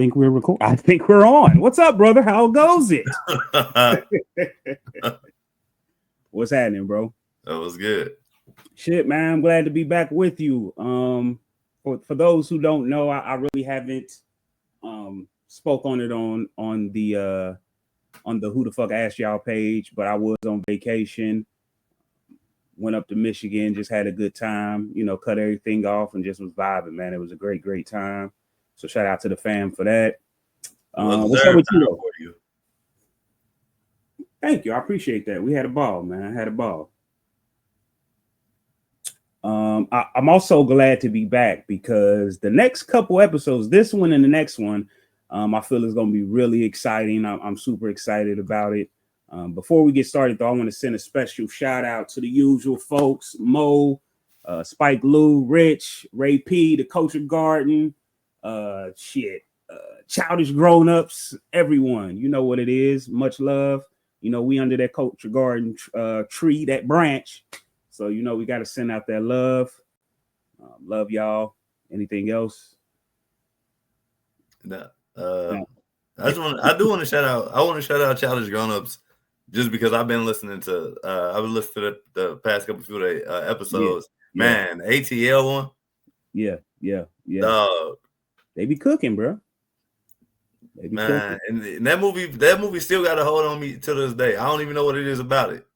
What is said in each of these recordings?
think we're recording. I think we're on. What's up, brother? How goes it? What's happening, bro? That was good. Shit, man. I'm glad to be back with you. For those who don't know, I really haven't spoke on it on the Who the Fuck Asked Y'all page, but I was on vacation. Went up to Michigan, just had a good time. You know, cut everything off and just was vibing, man. It was a great time. So shout out to the fam for that. What's up with you? For you? Thank you. I appreciate that. We had a ball, man. I had a ball. I'm also glad to be back because the next couple episodes, this one and the next one, I feel is going to be really exciting. I'm super excited about it. Before we get started, though, I want to send a special shout out to the usual folks: Mo, Spike Lou, Rich, Ray P, the Culture Garden, Childish Grown-Ups, everyone. You know what it is. Much love. You know, we under that Culture Garden tree, that branch. So, you know, we got to send out that love. Love y'all. Anything else? No. I do want to shout out. I want to shout out Childish Grown-Ups just because I've been listening to. I've been listening to the past couple few episodes. Yeah. Man, the ATL one. Yeah. Dog. They be cooking, bro. Man, and that movie still got a hold on me to this day. I don't even know what it is about it.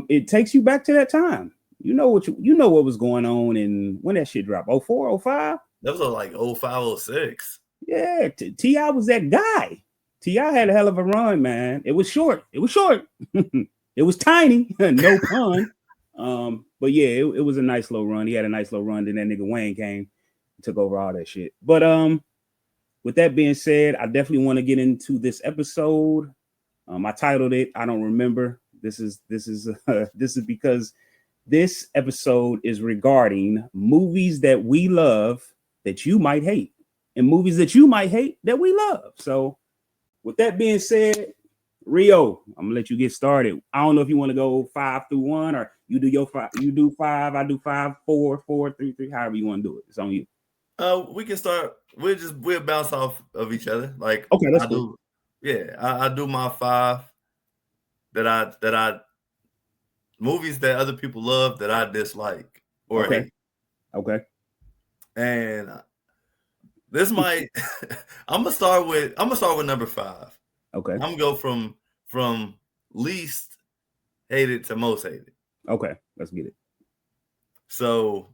It takes you back to that time. You know what was going on, and when that shit dropped, 04, 05? That was like 05, 06. Yeah, T.I. was that guy. T.I. had a hell of a run, man. It was short. It was tiny. No pun. But yeah, it was a nice little run. He had a nice little run. Then that nigga Wayne came and took over all that shit. But with that being said, I definitely want to get into this episode. I titled it, I don't remember. This is because this episode is regarding movies that we love that you might hate, and movies that you might hate that we love. So with that being said, Rio, I'm gonna let you get started. I don't know if you want to go 5 through 1, or you do your 5, you do 5, I do 5, 4, 4, 3, 3, however you want to do it. It's on you. We can start. We'll bounce off of each other. Like, okay, that's cool. I do my 5 that I movies that other people love that I dislike or hate. Okay. And this might I'm gonna start with number 5. Okay. I'm gonna go from least hated to most hated. Okay, let's get it. So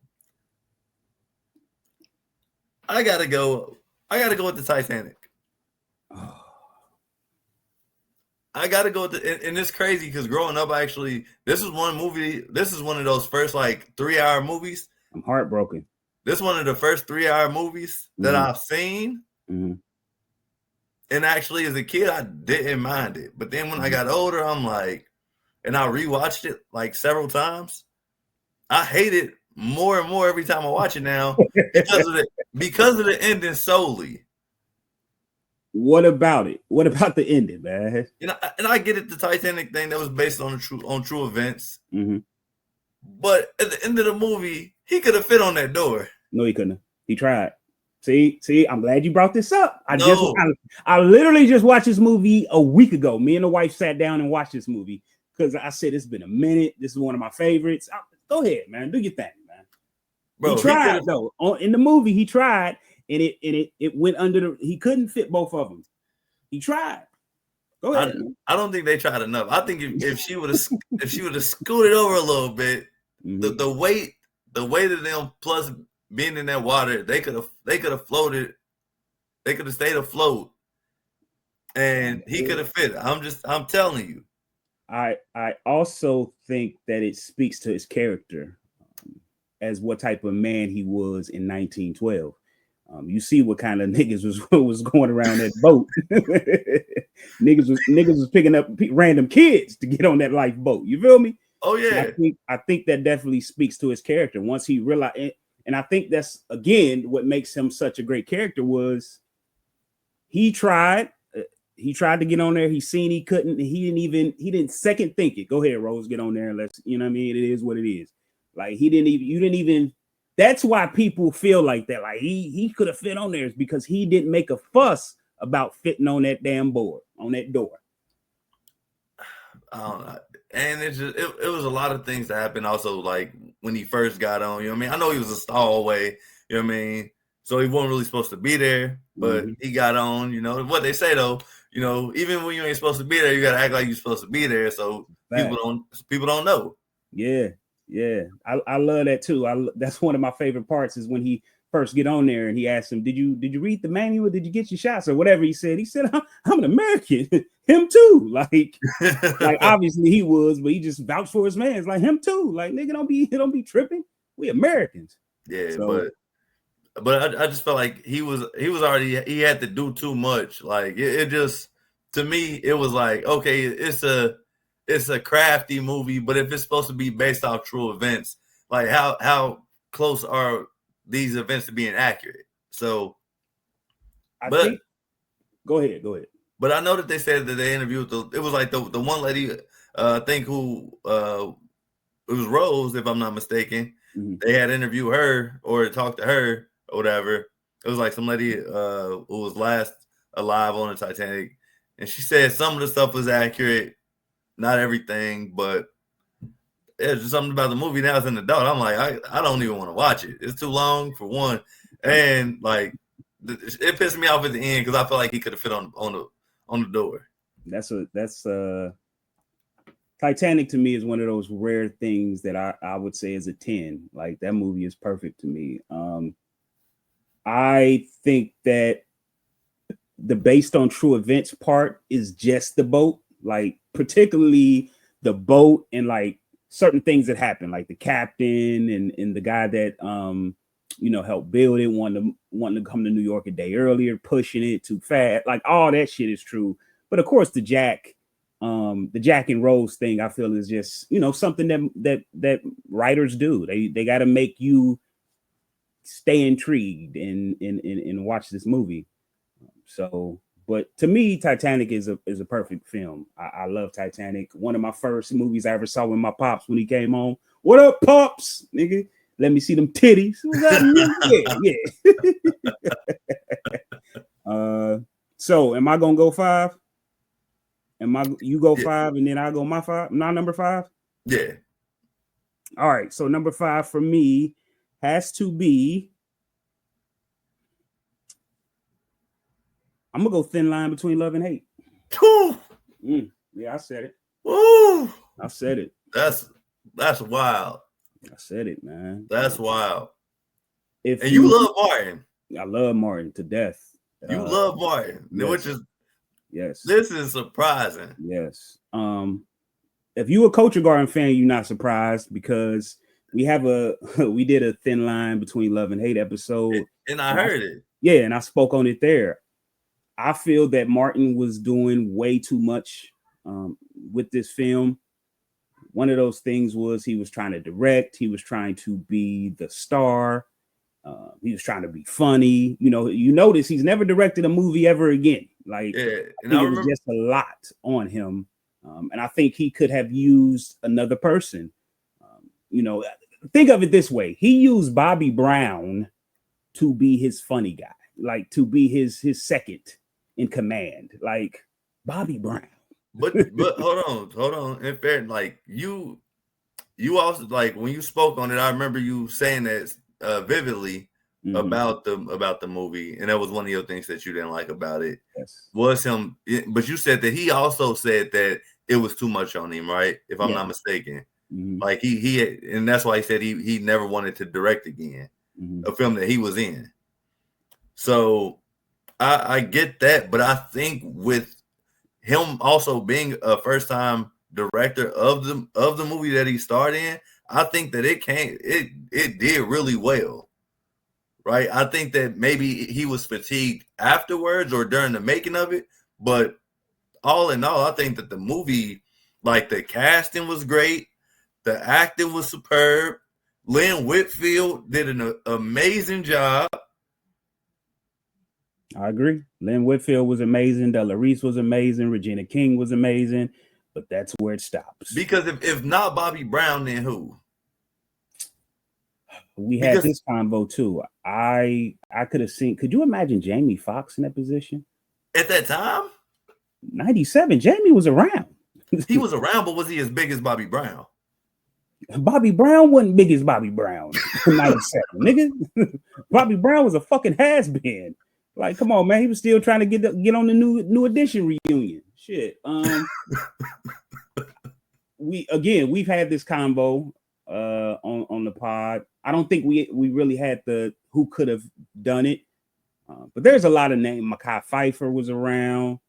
I gotta go with the Titanic. I gotta go with and it's crazy because growing up, this is one of those first like 3-hour movies. I'm heartbroken. This is one of the first 3-hour movies that I've seen. Mm-hmm. And actually, as a kid, I didn't mind it. But then when I got older, I'm like, and I rewatched it like several times. I hate it more and more every time I watch it now because of the ending solely. What about it? What about the ending, man? You know, and I get it, the Titanic thing that was based on true events. Mm-hmm. But at the end of the movie, he could have fit on that door. No, he couldn't. He tried. See, I'm glad you brought this up. I literally just watched this movie a week ago. Me and the wife sat down and watched this movie because I said it's been a minute. This is one of my favorites. Go ahead, man. Do your thing, man. Bro, he tried though. In the movie, he tried. And it went under he couldn't fit both of them. He tried. Go ahead. I don't think they tried enough. I think if she would have scooted over a little bit, mm-hmm. the weight of them plus being in that water, they could have floated. They could have stayed afloat, and he could have fit. I'm telling you. I also think that it speaks to his character as what type of man he was in 1912. You see what kind of niggas was going around that boat. niggas was picking up random kids to get on that lifeboat. You feel me? Oh yeah. So I think that definitely speaks to his character. Once he realized, and I think that's again what makes him such a great character was he tried to get on there. He seen he couldn't. He didn't second think it. Go ahead, Rose, get on there and let's. You know what I mean? It is what it is. Like you didn't even that's why people feel like that. Like he could have fit on there, is because he didn't make a fuss about fitting on that damn board, on that door. I don't know. And it was a lot of things that happened also, like when he first got on, you know what I mean? I know he was a stowaway, you know what I mean? So he wasn't really supposed to be there, but he got on, you know. What they say though, you know, even when you ain't supposed to be there, you gotta act like you're supposed to be there, so people don't know. Yeah. I love that too. That's one of my favorite parts, is when he first get on there and he asked him, did you read the manual? Did you get your shots or whatever? He said, I'm an American. Him too. Like obviously he was, but he just vouched for his man. It's like, him too. Like, nigga, don't be tripping. We Americans. Yeah, so, but I just felt like he had to do too much. Like it just, to me, it was like, okay, it's a crafty movie, but if it's supposed to be based off true events, like how close are these events to being accurate? So, go ahead. But I know that they said that they interviewed it was like the one lady, I think who it was Rose, if I'm not mistaken. Mm-hmm. They had interviewed her or talked to her or whatever. It was like some lady who was last alive on the Titanic, and she said some of the stuff was accurate, not everything, but it's just something about the movie. Now as an adult, I'm like, I don't even want to watch it. It's too long for one, and like it pissed me off at the end because I felt like he could have fit on the door. That's Titanic to me is one of those rare things that I would say is a 10. Like, that movie is perfect to me. I think that the based on true events part is just the boat, like particularly the boat and like certain things that happen, like the captain and the guy that helped build it, wanting to come to New York a day earlier, pushing it too fast, like all that shit is true. But of course the Jack and Rose thing, I feel, is just something that writers do. They got to make you stay intrigued and watch this movie. So, but to me, Titanic is a perfect film. I love Titanic. One of my first movies I ever saw with my pops when he came home. What up, pops? Nigga, let me see them titties. Yeah. So am I gonna go 5? You go 5 and then I go my 5? Not number 5? Yeah. All right. So number 5 for me has to be, I'm gonna go Thin Line Between Love and Hate. Yeah, I said it. Woo! I said it. That's wild. I said it, man. That's wild. And you love Martin. I love Martin to death. You love Martin, yes. Which is yes. This is surprising. Yes. If you a Culture Garden fan, you're not surprised because we did a Thin Line Between Love and Hate episode, and I heard it. Yeah, and I spoke on it there. I feel that Martin was doing way too much with this film. One of those things was he was trying to direct. He was trying to be the star. He was trying to be funny. You notice he's never directed a movie ever again. Like, yeah, I think it was just a lot on him. And I think he could have used another person. Think of it this way. He used Bobby Brown to be his funny guy, like to be his second in command, like Bobby Brown. But hold on. In fact, like you also, like when you spoke on it, I remember you saying that vividly about the movie, and that was one of your things that you didn't like about it. Yes. Was him, but you said that he also said that it was too much on him, right? If I'm not mistaken. Like he and that's why he said he never wanted to direct again a film that he was in. So I get that, but I think with him also being a first-time director of the movie that he starred in, I think that it did really well, right? I think that maybe he was fatigued afterwards or during the making of it, but all in all, I think that the movie, like the casting was great, the acting was superb. Lynn Whitfield did an amazing job. I agree. Lynn Whitfield was amazing. Della Reese was amazing. Regina King was amazing. But that's where it stops. Because if not Bobby Brown, then who? we had this combo too. I could have seen. Could you imagine Jamie Foxx in that position at that time? 97. Jamie was around. He was around, but was he as big as Bobby Brown? Bobby Brown wasn't big as Bobby Brown. 97, nigga. Bobby Brown was a fucking has-been. Like, come on, man. He was still trying to get on the new edition reunion. Shit. We've had this combo on the pod. I don't think we really had the who could have done it. But there's a lot of names. Mekhi Phifer was around.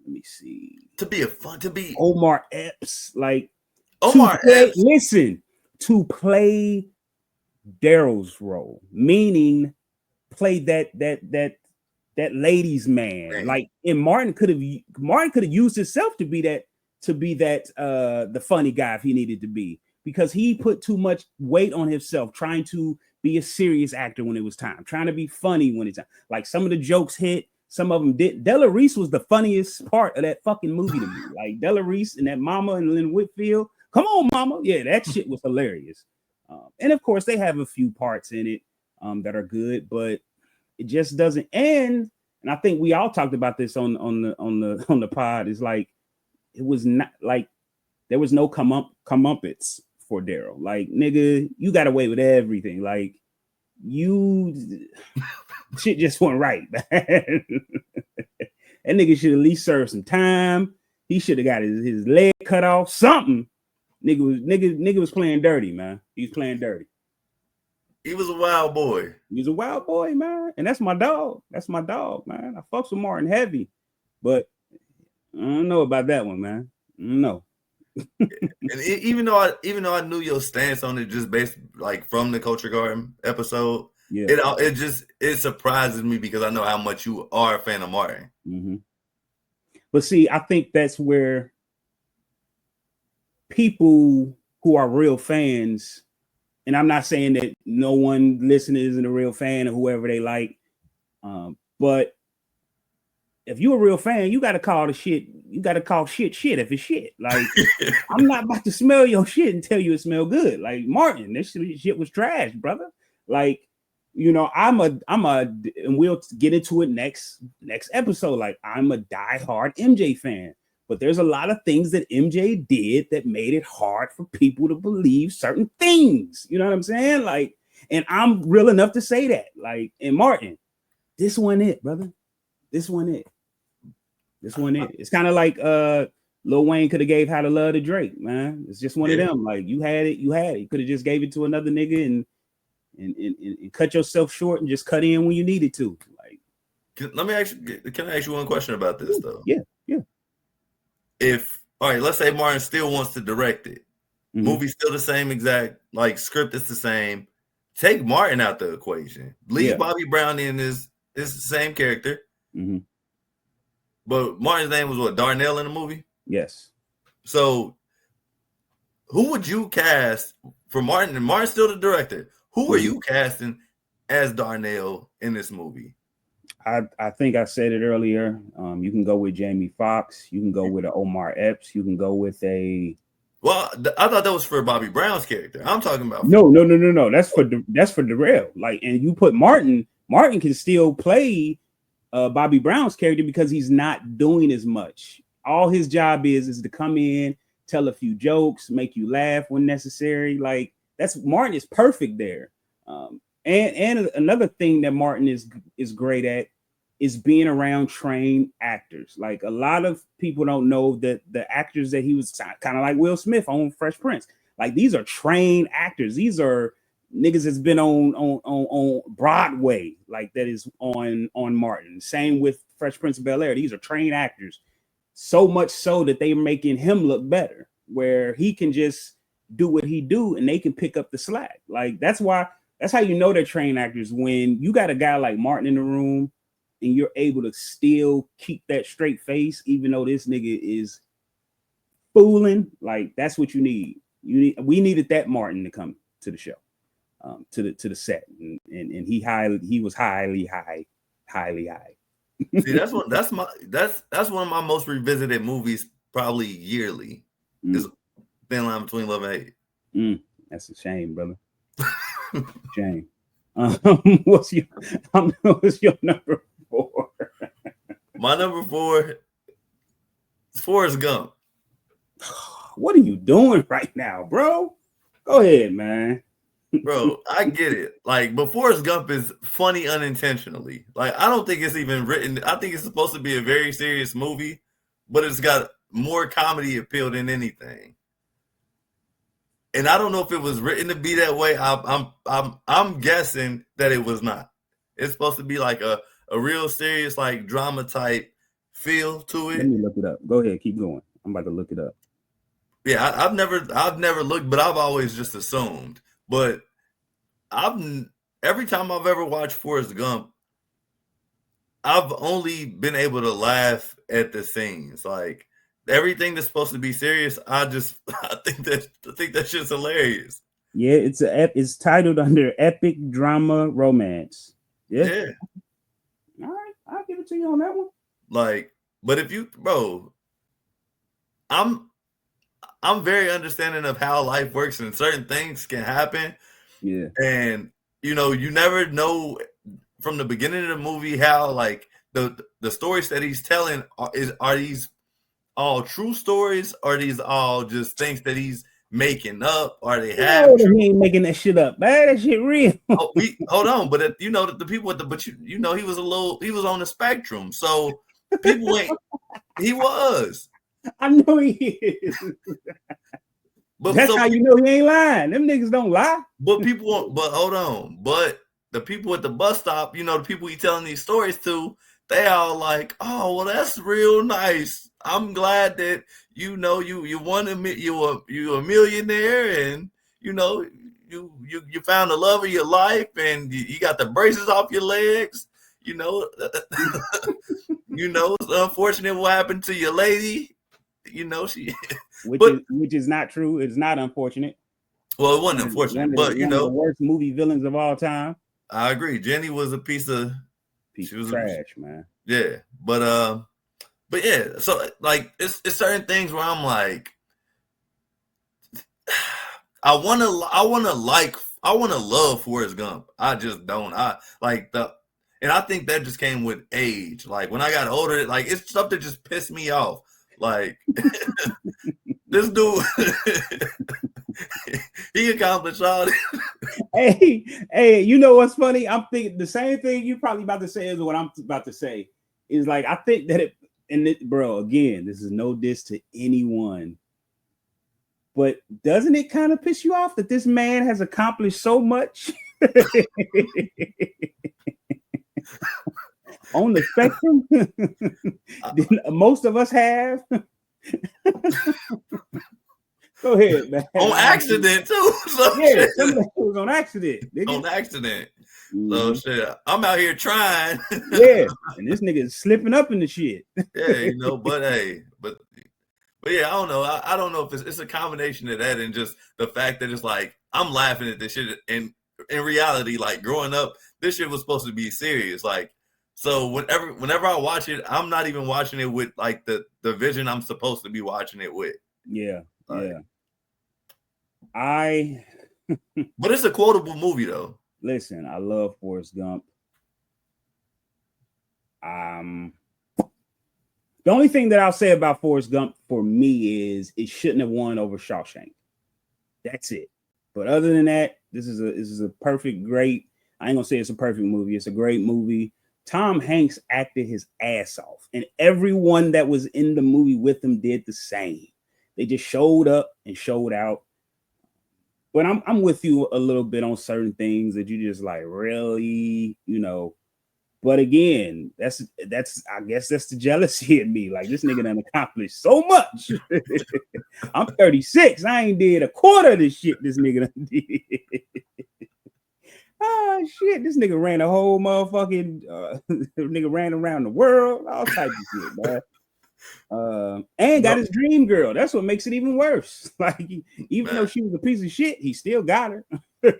Let me see. To be Omar Epps, like Omar Epps. Listen, to play Daryl's role, meaning play that ladies' man. Like, and Martin could have used himself to be that the funny guy if he needed to be, because he put too much weight on himself trying to be a serious actor when it was time, trying to be funny when it's time. Like, some of the jokes hit, some of them did. Della Reese was the funniest part of that fucking movie to me. Like, Della Reese and that mama and Lynn Whitfield. Come on, mama. Yeah, that shit was hilarious. And of course, they have a few parts in it that are good, but it just doesn't end. And I think we all talked about this on the pod. Is like, it was not like there was no comeuppance for Daryl. Like, nigga, you got away with everything. Like, shit just went right. That nigga should at least serve some time. He should have got his leg cut off. Something. Nigga was playing dirty, man. He was playing dirty. He was a wild boy. He was a wild boy, man. And that's my dog. That's my dog, man. I fucks with Martin heavy, but I don't know about that one, man. No. And even though I knew your stance on it just based like from the Culture Garden episode, yeah, it surprises me because I know how much you are a fan of Martin. Mm-hmm. But see, I think that's where people who are real fans, and I'm not saying that no one listening isn't a real fan of whoever they like, but if you're a real fan, you got to call the shit. You got to call shit if it's shit. Like, I'm not about to smell your shit and tell you it smell good. Like, Martin, this shit was trash, brother. Like, you know, and we'll get into it next episode. Like, I'm a diehard MJ fan, but there's a lot of things that MJ did that made it hard for people to believe certain things. You know what I'm saying? Like, and I'm real enough to say that. Like, and Martin, this one it, brother. This one it. It's kind of like Lil Wayne could have gave How to Love to Drake, man. It's just one of them. Like, you had it. You could have just gave it to another nigga and cut yourself short and just cut in when you needed to. Like, can I ask you one question about this though? Yeah. All right, let's say Martin still wants to direct it. Mm-hmm. Movie's still the same exact, like, script is the same. Take Martin out the equation. Leave Bobby Brown in is the same character. Mm-hmm. But Martin's name was what, Darnell in the movie? Yes. So who would you cast for Martin? And Martin's still the director. Who are you casting as Darnell in this movie? I think I said it earlier. You can go with Jamie Foxx. You can go with an Omar Epps. You can go with a. Well, I thought that was for Bobby Brown's character. I'm talking about. No. That's for Darrell. Like, and you put Martin. Martin can still play Bobby Brown's character because he's not doing as much. All his job is to come in, tell a few jokes, make you laugh when necessary. Like, Martin is perfect there. And another thing that Martin is great at is being around trained actors. Like, a lot of people don't know that the actors that he was kind of like Will Smith on Fresh Prince. Like, these are trained actors. These are niggas that's been on Broadway, like, that is on Martin. Same with Fresh Prince of Bel-Air. These are trained actors. So much so that they're making him look better, where he can just do what he do and they can pick up the slack. Like, that's how you know they're trained actors, when you got a guy like Martin in the room and you're able to still keep that straight face, even though this nigga is fooling. Like, that's what you need. We needed that Martin to come to the show, to the set, and he was highly high. See, that's one of my most revisited movies, probably yearly. Is Thin Line Between Love and Hate. That's a shame, brother. Shame. What's your number 4? My number 4 is Forrest Gump. What are you doing right now, bro? Go ahead, man. Bro, I get it. Like, but Forrest Gump is funny unintentionally. Like, I don't think it's even written. I think it's supposed to be a very serious movie, but it's got more comedy appeal than anything. And I don't know if it was written to be that way. I'm guessing that it was not. It's supposed to be like a real serious like drama type feel to it. Let me look it up. Go ahead, keep going. I'm about to look it up. Yeah, I've never looked, but I've always just assumed. But every time I've ever watched Forrest Gump, I've only been able to laugh at the scenes. Like everything that's supposed to be serious, I think that shit's hilarious. Yeah, it's titled under epic drama romance. Yeah. All right, I'll give it to you on that one. Like, but if you, bro, I'm very understanding of how life works and certain things can happen. Yeah. And you never know from the beginning of the movie how like the stories that he's telling are these all true stories? Or are these all just things that he's making up? Are they he ain't making that shit up, man? That shit real. Hold on, but the people with he was he was on the spectrum, so people ain't. He was. I know he is. But that's how you know he ain't lying. Them niggas don't lie. But people won't. But hold on. But the people at the bus stop, the people he telling these stories to, they all like, oh, well, that's real nice. I'm glad that you won you a millionaire, and you found the love of your life, and you got the braces off your legs. It's unfortunate what happened to your lady. Which is not true. It's not unfortunate. Well, it wasn't unfortunate, but one of the worst movie villains of all time. I agree. Jenny was a piece of trash, man. Yeah, but yeah. So like, it's certain things where I'm like, I want to love Forrest Gump. I just don't. And I think that just came with age. Like when I got older, like it's stuff that just pissed me off. Like this dude, he accomplished all this. Hey, you know what's funny? I'm thinking the same thing you probably about to say is what I'm about to say. Is like I think that bro, again, this is no diss to anyone. But doesn't it kind of piss you off that this man has accomplished so much on the spectrum? Most of us have. Go ahead, man. On accident too. So yeah, some of that was on accident. Nigga. On accident. So shit, I'm out here trying. Yeah, and this nigga is slipping up in the shit. Yeah, but yeah, I don't know. I don't know if it's a combination of that and just the fact that it's like I'm laughing at this shit, and in reality, like growing up, this shit was supposed to be serious. Like, so whenever I watch it, I'm not even watching it with like the vision I'm supposed to be watching it with. Yeah, like, yeah. But it's a quotable movie though. Listen, I love Forrest Gump. The only thing that I'll say about Forrest Gump for me is it shouldn't have won over Shawshank. That's it. But other than that, this is a perfect, great. I ain't gonna say it's a perfect movie. It's a great movie. Tom Hanks acted his ass off, and everyone that was in the movie with him did the same. They just showed up and showed out. But I'm with you a little bit on certain things that you just like, really, But again, that's I guess that's the jealousy in me. Like this nigga done accomplished so much. I'm 36. I ain't did a quarter of this shit this nigga done did. Oh shit, this nigga ran a whole motherfucking nigga ran around the world, all types of shit, man. And got his dream girl. That's what makes it even worse. Like even though she was a piece of shit, he still got her. He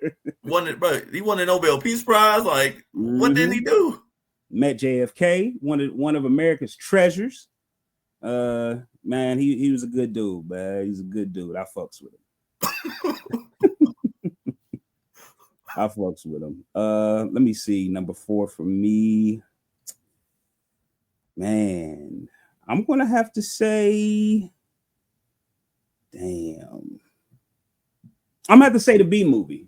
won the Nobel Peace Prize. Like, what did he do? Met JFK, one of America's treasures. Man, he was a good dude, man. He's a good dude. I fucks with him. I fucks with him. Let me see. Number 4 for me. Man, I'm gonna have to say, damn. I'm gonna have to say the B movie.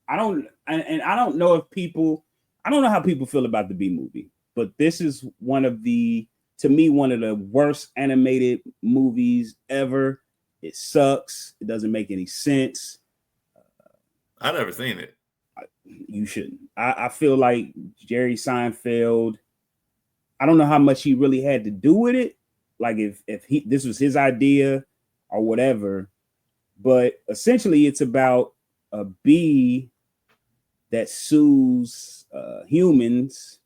I don't know if people, I don't know how people feel about the B movie, but this is one of the, to me, one of the worst animated movies ever. It sucks. It doesn't make any sense. I never seen it. You shouldn't. I feel like Jerry Seinfeld, I don't know how much he really had to do with it. Like if he, this was his idea or whatever, but essentially it's about a bee that sues humans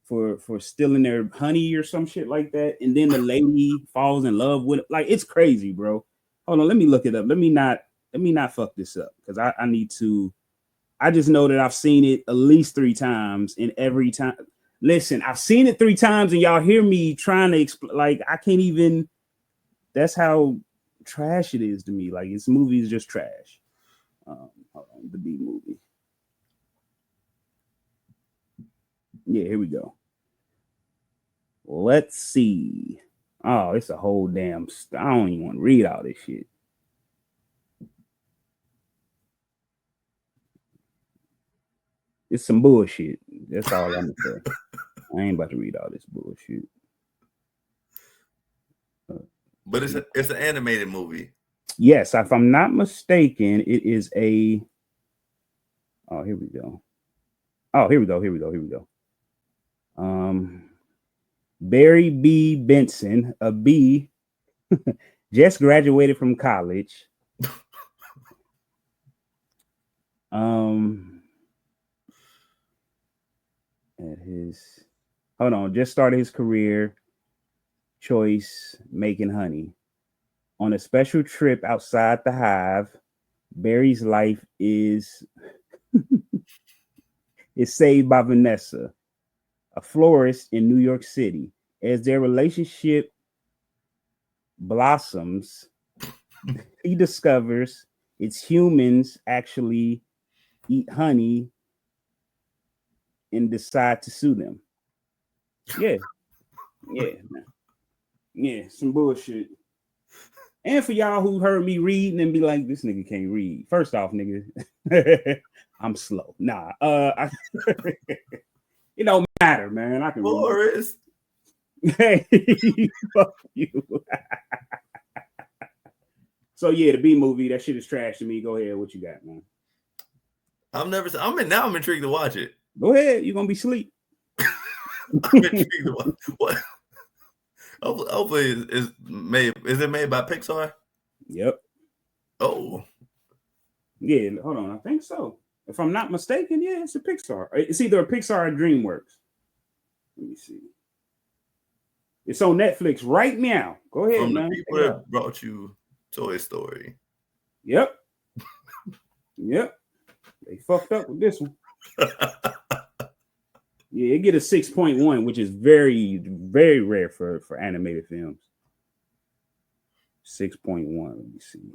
for stealing their honey or some shit like that, and then the lady falls in love with it. Like, it's crazy, bro. Hold on, let me look it up. Let me not fuck this up, because I need to. I just know that I've seen it at least 3 times, and every time, listen, I've seen it 3 times, and y'all hear me trying to explain. Like, I can't even. That's how trash it is to me. Like, this movie is just trash. Hold on, the B movie. Yeah, here we go. Let's see. Oh, it's a whole damn. I don't even want to read all this shit. It's some bullshit. That's all I'm gonna say. I ain't about to read all this bullshit. But it's an animated movie. Yes, if I'm not mistaken, it is a. Oh, here we go. Oh, here we go. Barry B. Benson, a B, just graduated from college. Just started his career choice making honey. On a special trip outside the hive, Barry's life is saved by Vanessa, a florist in New York City. As their relationship blossoms, he discovers it's humans actually eat honey and decide to sue them. Yeah, some bullshit. And for y'all who heard me reading and be like, this nigga can't read. First off, nigga, I'm slow. Nah, it don't matter, man. I can read. Hey, fuck you. So yeah, the B movie, that shit is trash to me. Go ahead, what you got, man? Now I'm intrigued to watch it. Go ahead, you're gonna be asleep. I'm intrigued to watch what. Hopefully, is it made by Pixar? Yep. Oh. Yeah, hold on. I think so. If I'm not mistaken, yeah, it's a Pixar. It's either a Pixar or DreamWorks. Let me see. It's on Netflix right now. Go ahead, From man. The people that brought you Toy Story. Yep. Yep. They fucked up with this one. Yeah, it get a 6.1, which is very, very rare for animated films. 6.1. Let me see.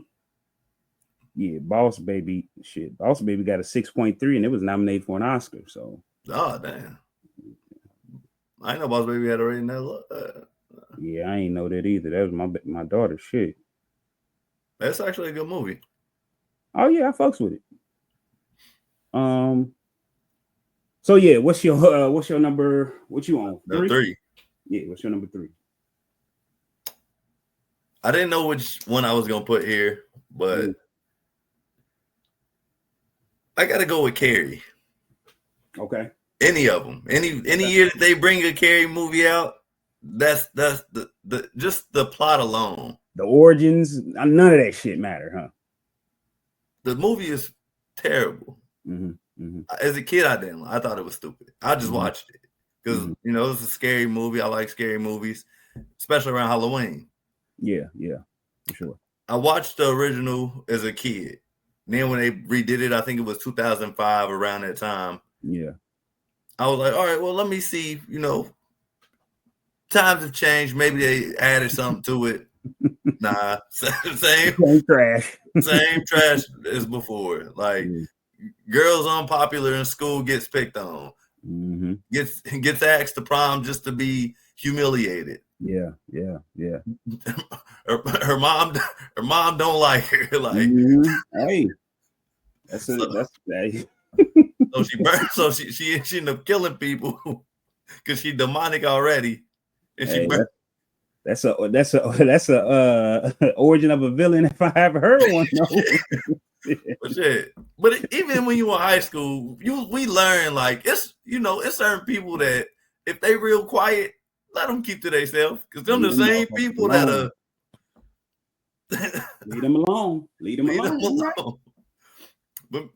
Yeah, Boss Baby. Shit, Boss Baby got a 6.3, and it was nominated for an Oscar. So. Oh damn! I ain't know Boss Baby had a rating that. Yeah, I ain't know that either. That was my daughter's shit. That's actually a good movie. Oh yeah, I fucks with it. So yeah, what's your number? What you on? 3? Yeah, what's your number 3? I didn't know which one I was gonna put here, but I gotta go with Carrie. Okay. Any of them, any year that they bring a Carrie movie out, that's the just the plot alone. The origins, none of that shit matter, huh? The movie is terrible. Mm-hmm. Mm-hmm. As a kid, I didn't. I thought it was stupid. I just watched it because it's a scary movie. I like scary movies, especially around Halloween. Yeah, for sure. I watched the original as a kid. And then when they redid it, I think it was 2005, around that time. Yeah. I was like, all right, well, let me see. Times have changed. Maybe they added something to it. Nah, same trash. Same trash as before. Like, girls unpopular in school gets picked on. Mm-hmm. Gets asked to prom just to be humiliated. Yeah. her mom don't like her. Like, hey, that's hey. So she burned. So she ended up killing people because she's demonic already, and she burned. That's a origin of a villain if I ever heard one. No. But shit. But even when you were in high school, we learn like it's certain people that if they real quiet, let them keep to themselves because them the same people that are leave them alone. Leave them alone. But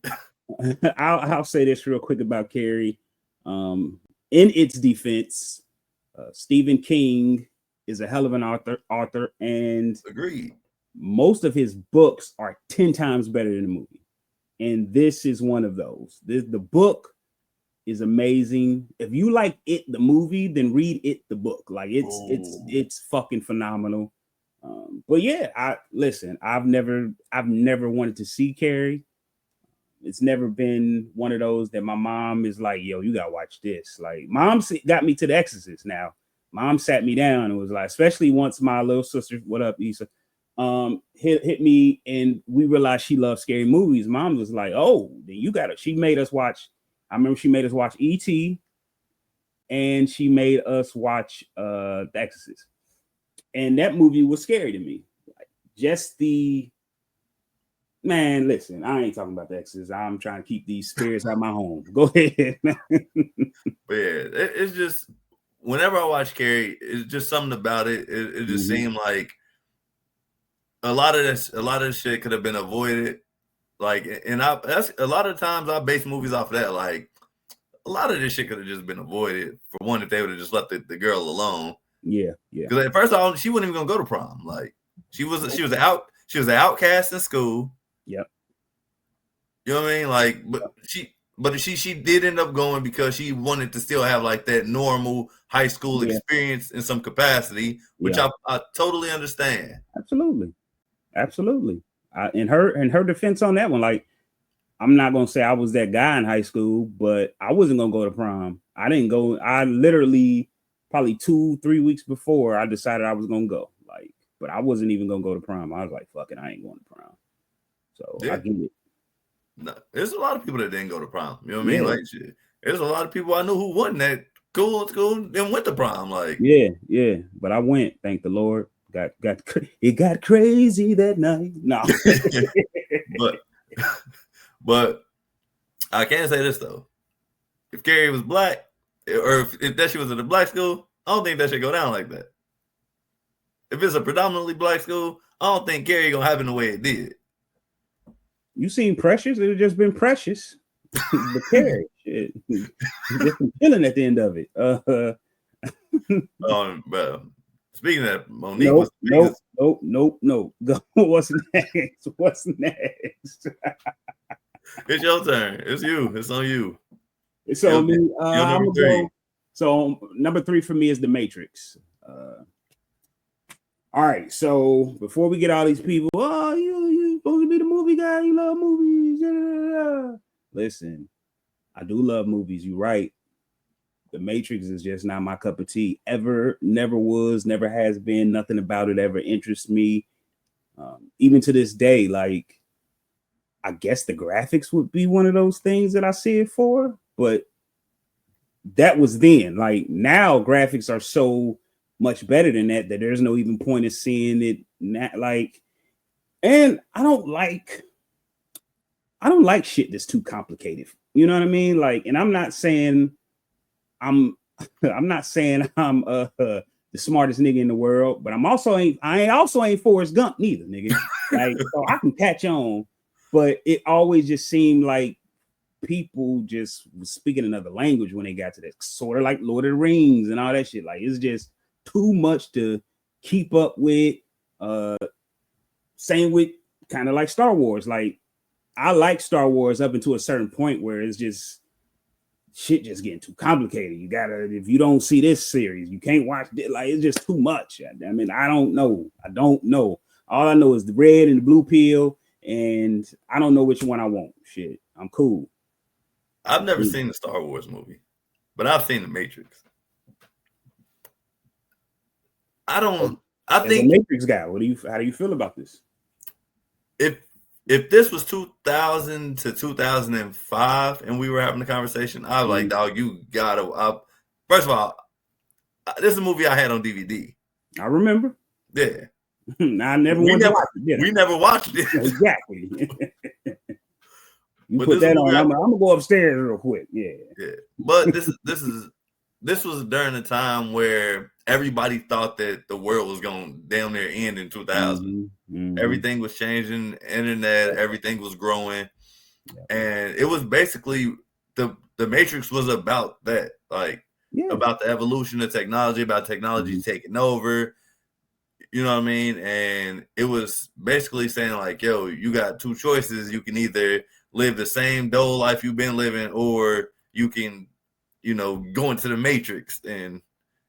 I'll say this real quick about Carrie. In its defense, Stephen King is a hell of an author, and agreed. Most of his books are 10 times better than the movie, and this is one of those. The book is amazing. If you like it, the movie, then read it, the book. Like it's fucking phenomenal. But yeah, I've never wanted to see Carrie. It's never been one of those that my mom is like, yo, you gotta watch this. Like, mom got me to The Exorcist. Now, mom sat me down and was like, especially once my little sister, what up, Issa, hit me, and we realized she loves scary movies. Mom was like, oh, then you gotta. She made us watch. I remember she made us watch E.T. and she made us watch The Exorcist, and that movie was scary to me. Like, just the. Man, listen, I ain't talking about The Exorcist. I'm trying to keep these spirits out of my home. Go ahead, man. But yeah, it's just whenever I watch Carrie, it's just something about it. It just seemed like a lot of this shit could have been avoided. Like, and that's a lot of times I base movies off of that. Like, a lot of this shit could have just been avoided. For one, if they would have just left the girl alone. Yeah. Because at first all, she wasn't even gonna go to prom. Like, she was an outcast in school. Yep. You know what I mean? Like, but she did end up going because she wanted to still have like that normal high school experience in some capacity, which I totally understand. Absolutely. In her defense on that one, like, I'm not gonna say I was that guy in high school, but I wasn't gonna go to prom. I didn't go. I literally probably 2-3 weeks before I decided I was gonna go. Like, but I wasn't even gonna go to prom. I was like, fuck it, I ain't going to prom. So I get it. No, there's a lot of people that didn't go to prom. You know what I mean? Like, shit. There's a lot of people I knew who wasn't that cool at school and went to prom. Like, yeah. But I went. Thank the Lord. It got crazy that night. No, but I can say this though: if Carrie was black, or if that shit was in a black school, I don't think that should go down like that. If it's a predominantly black school, I don't think Carrie gonna happen the way it did. You seen Precious? It would just been Precious. The Carrie shit. Just killing at the end of it. Bro. Speaking of that, Monique was nope. Go. What's next? It's your turn. It's you. It's on you. It's on me. Number 3. So number 3 for me is The Matrix. All right. So before we get all these people, you supposed to be the movie guy. You love movies. Listen, I do love movies. You're right. The Matrix is just not my cup of tea. Ever, never was, never has been. Nothing about it ever interests me. Even to this day, like, I guess the graphics would be one of those things that I see it for, but that was then. Like, now graphics are so much better than that there's no even point of seeing it. Like, and I don't like shit that's too complicated. You know what I mean? Like, and I'm not saying I'm the smartest nigga in the world, but I ain't Forrest Gump neither, nigga. Like, so I can catch on, but it always just seemed like people just was speaking another language when they got to that, sort of like Lord of the Rings and all that shit. Like, it's just too much to keep up with. Same with kind of like Star Wars. Like, I like Star Wars up until a certain point where it's just shit just getting too complicated. You gotta, if you don't see this series, you can't watch it. Like, it's just too much. I mean, I don't know. All I know is the red and the blue pill, and I don't know which one I want. Shit. I'm cool. I've never seen the Star Wars movie, but I've seen The Matrix. I think a Matrix guy, how do you feel about this? If this was 2000 to 2005 and we were having a conversation, I was like, dog, you gotta. First of all, this is a movie I had on DVD. I remember. Yeah. I never watched it. We never watched it. Exactly. You put that on. I'm gonna go upstairs real quick. Yeah. But this was during a time where everybody thought that the world was going to damn near end in 2000. Everything was changing, internet, everything was growing, and it was basically the Matrix was about that, like about the evolution of technology, about technology taking over. You know what I mean? And it was basically saying like, yo, you got two choices. You can either live the same dull life you've been living, or you can, go into the Matrix and,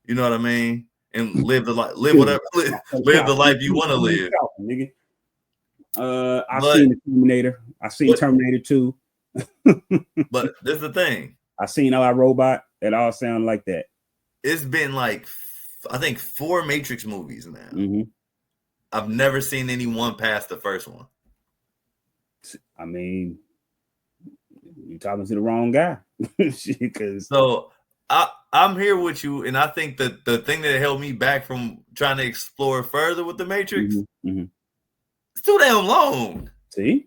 you know what I mean? And live the life, live the life you want to live. I've seen the Terminator. I've seen Terminator 2. But this is the thing. I've seen iRobot. It all sound like that. It's been like, I think 4 Matrix movies now. I've never seen anyone past the first one. I mean, you're talking to the wrong guy. So I'm here with you, and I think that the thing that held me back from trying to explore further with the Matrix, it's too damn long. See,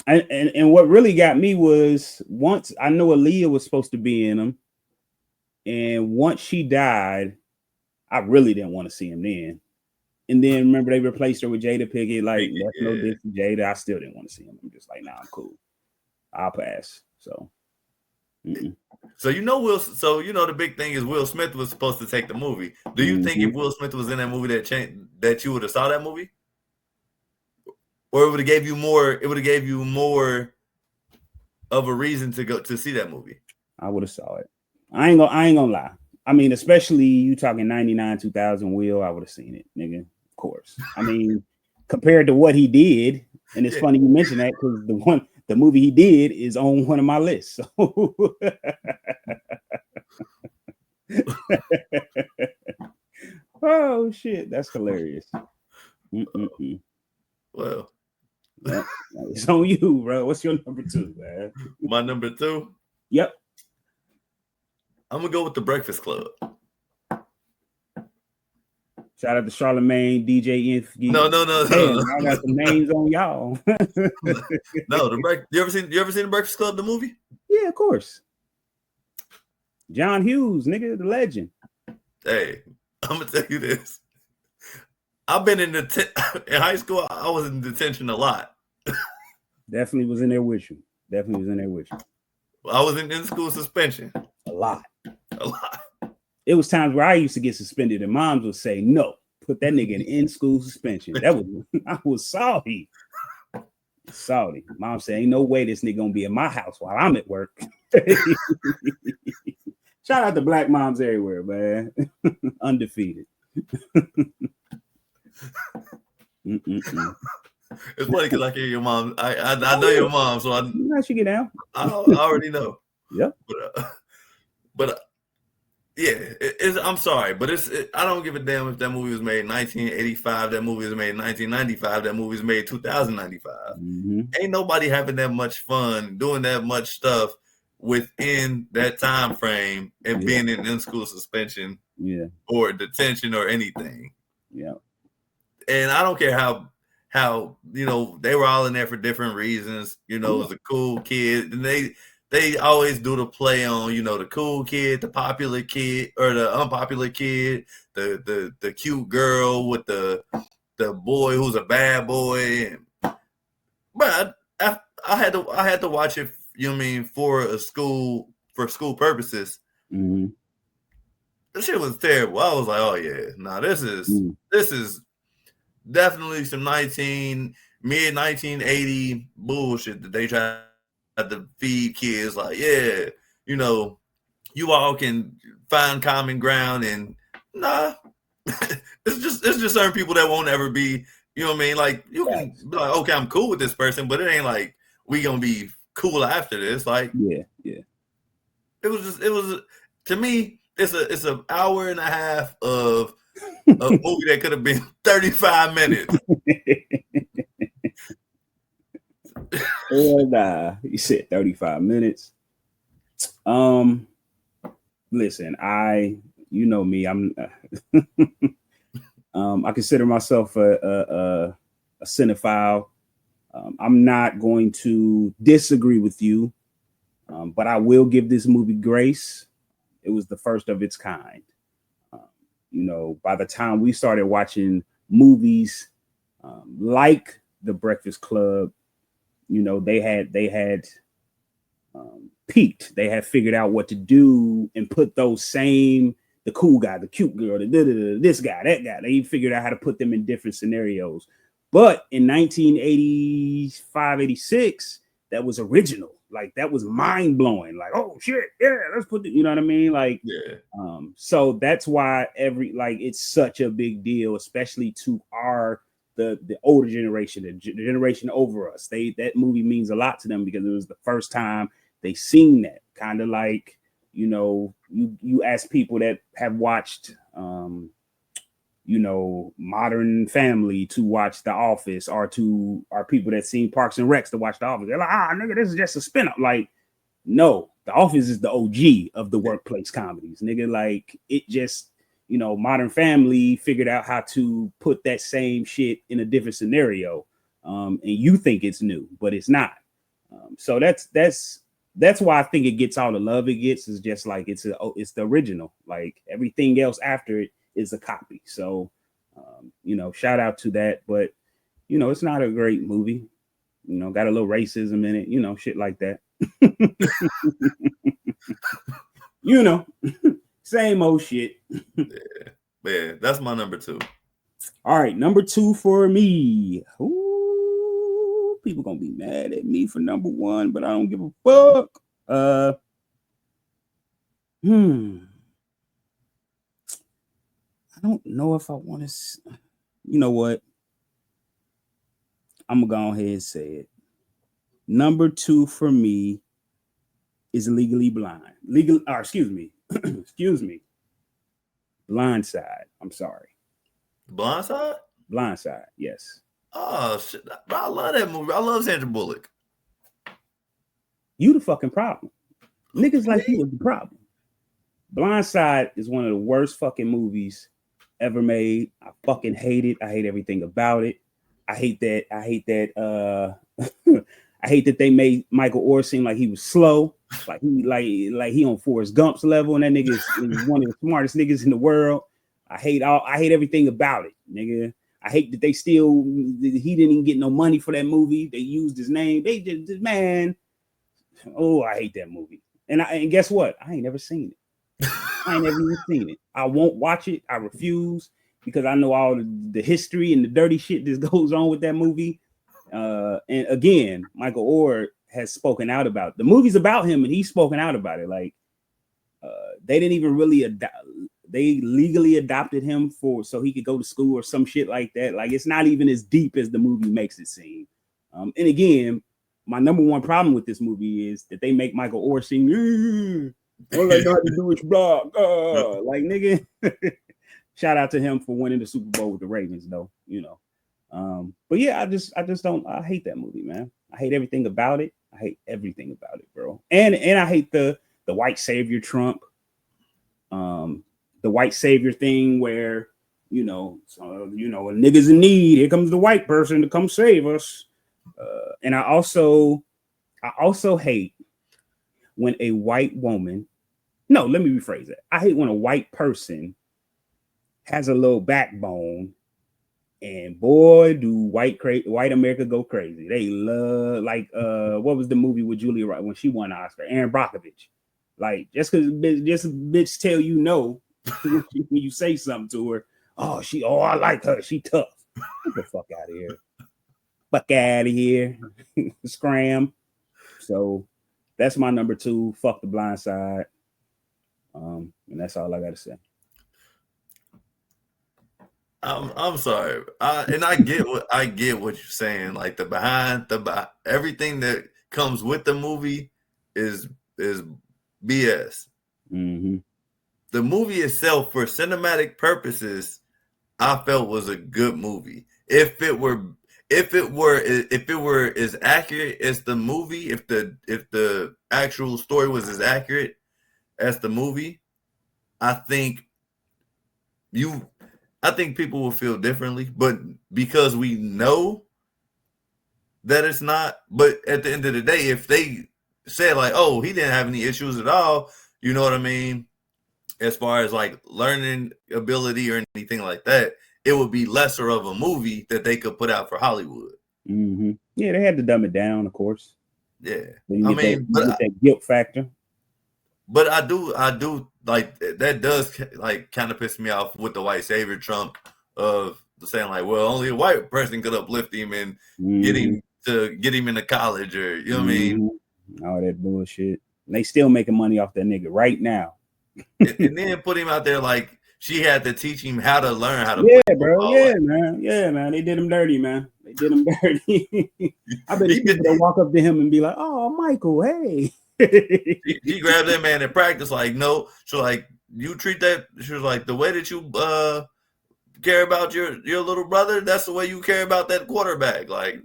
and what really got me was once I know Aaliyah was supposed to be in them, and once she died, I really didn't want to see him then. And then remember they replaced her with Jada Pinkett. Like that's no different from Jada. I still didn't want to see him. I'm just like, nah, I'm cool. I'll pass. So. So the big thing is Will Smith was supposed to take the movie. Do you think if Will Smith was in that movie that you would have saw that movie, or it would have gave you more? It would have gave you more of a reason to go to see that movie. I would have saw it. I ain't gonna lie. I mean, especially you talking 99, 2000 Will, I would have seen it, nigga. Of course. I mean, compared to what he did, and it's funny you mentioned that because the movie he did is on one of my lists. So. Oh shit, that's hilarious. Well, it's on you, bro. What's your number 2, man? My number 2? Yep. I'm gonna go with The Breakfast Club. Shout out to Charlamagne, DJ Inf. No. I got some names on y'all. No, you ever seen The Breakfast Club, the movie? Yeah, of course. John Hughes, nigga, the legend. Hey, I'm gonna tell you this. I've been in high school. I was in detention a lot. Definitely was in there with you. I was in school suspension. A lot. It was times where I used to get suspended and moms would say, no, put that nigga in school suspension. I was salty. Mom said, ain't no way this nigga gonna be in my house while I'm at work. Shout out to black moms everywhere, man. Undefeated. It's funny because I hear your mom. I know your mom, so I should get down. I already know. Yeah. But yeah, I'm sorry, but I don't give a damn if that movie was made in 1985, that movie was made in 1995, that movie was made in 2095. Ain't nobody having that much fun, doing that much stuff within that time frame and being in school suspension or detention or anything. Yeah. And I don't care how they were all in there for different reasons. It was a cool kid, and they always do the play on, the cool kid, the popular kid, or the unpopular kid, the cute girl with the boy who's a bad boy. But I had to watch it, for school purposes. This shit was terrible. I was like, oh yeah, this is definitely some mid 1980 bullshit that they tried to feed kids. Like, yeah, you all can find common ground, and nah, it's just certain people that won't ever be, You know what I mean? Like you can be like, okay, I'm cool with this person, but it ain't like we gonna be cool after this. Like yeah. It was to me. It's an hour and a half of a movie that could have been 35 minutes. Nah, you said 35 minutes. Listen, you know me, I'm I consider myself a cinephile. I'm not going to disagree with you, but I will give this movie grace. It was the first of its kind. You know, by the time we started watching movies like The Breakfast Club, you know, they had peaked. They had figured out what to do and put those same, the cool guy, the cute girl, this guy, that guy. They figured out how to put them in different scenarios. But in 1985, 86, that was original. Like that was mind blowing. Like, oh shit, yeah, let's put you know what I mean? Like, yeah. So that's why it's such a big deal, especially to the older generation, the generation over us. That movie means a lot to them because it was the first time they seen that. Kind of like, you know, you ask people that have watched you know, Modern Family to watch The Office, or people that seen Parks and Recs to watch The Office. They're like, nigga, this is just a spin-off. Like, no, The Office is the OG of the workplace comedies, nigga. Like, it just, you know, Modern Family figured out how to put that same shit in a different scenario, and you think it's new, but it's not. So that's why I think it gets all the love it gets. Is just like it's the original. Like everything else after it is a copy. So, you know, shout out to that. But you know, it's not a great movie. You know, got a little racism in it. You know, shit like that. You know, same old shit. Yeah, that's my number 2. All right, number 2 for me. Ooh, people gonna be mad at me for number 1, but I don't give a fuck. I don't know if I want to. You know what? I'm gonna go ahead and say it. Number 2 for me is Legally Blind. Excuse me. Excuse me. Blindside. I'm sorry. Blindside? Blindside, yes. Oh shit! I love that movie. I love Sandra Bullock. You the fucking problem. Niggas like you is the problem. Blindside is one of the worst fucking movies ever made. I fucking hate it. I hate everything about it. I hate that. I hate that they made Michael Orr seem like he was slow, like he on Forrest Gump's level, and that nigga is one of the smartest niggas in the world. I hate everything about it, nigga. I hate that he didn't even get no money for that movie. They used his name. They just man. Oh, I hate that movie. And guess what? I ain't never seen it. I ain't never even seen it. I won't watch it. I refuse because I know all the history and the dirty shit that goes on with that movie. And again, Michael Orr has spoken out about it. The movie's about him, and he's spoken out about it. Like they didn't even really they legally adopted him so he could go to school or some shit like that. Like it's not even as deep as the movie makes it seem. And again, my number 1 problem with this movie is that they make Michael Orr sing. All I know how to do is block. Like nigga. Shout out to him for winning the Super Bowl with the Ravens, though. You know. But yeah, I just don't. I hate that movie, man. I hate everything about it. I hate everything about it, bro. And I hate the white savior Trump. The white savior thing where a nigga's in need. Here comes the white person to come save us. And I also hate when a white woman. No, let me rephrase that. I hate when a white person has a little backbone, and boy, do white America go crazy. They love what was the movie with Julia Roberts when she won an Oscar? Aaron Brockovich. Like just because bitch tell you no when you say something to her. I like her. She tough. Get the fuck out of here. Fuck out of here. Scram. So that's my number 2. Fuck The Blind Side. And that's all I gotta say. I'm sorry. And I get what you're saying. Like everything that comes with the movie is BS. Mm-hmm. The movie itself, for cinematic purposes, I felt was a good movie. If it were as accurate as the movie, if the actual story was as accurate as the movie, I think people will feel differently. But because we know that it's not, but at the end of the day, if they said like, oh, he didn't have any issues at all, you know what I mean? As far as like learning ability or anything like that, it would be lesser of a movie that they could put out for Hollywood. Mm-hmm. Yeah, they had to dumb it down, of course. Yeah, You get that guilt factor. But I do like that does like kind of piss me off with the white savior Trump of saying like, well, only a white person could uplift him and get him into college, or you know what I mean? All that bullshit. And they still making money off that nigga right now. and then put him out there like she had to teach him how to learn how to play bro. Yeah, man. Yeah, man. They did him dirty, man. They did him dirty. I bet people don't walk up to him and be like, "Oh, Michael, hey." He grabbed that man in practice, like, no. So like, you treat that. She was like, the way that you care about your little brother, that's the way you care about that quarterback. Like,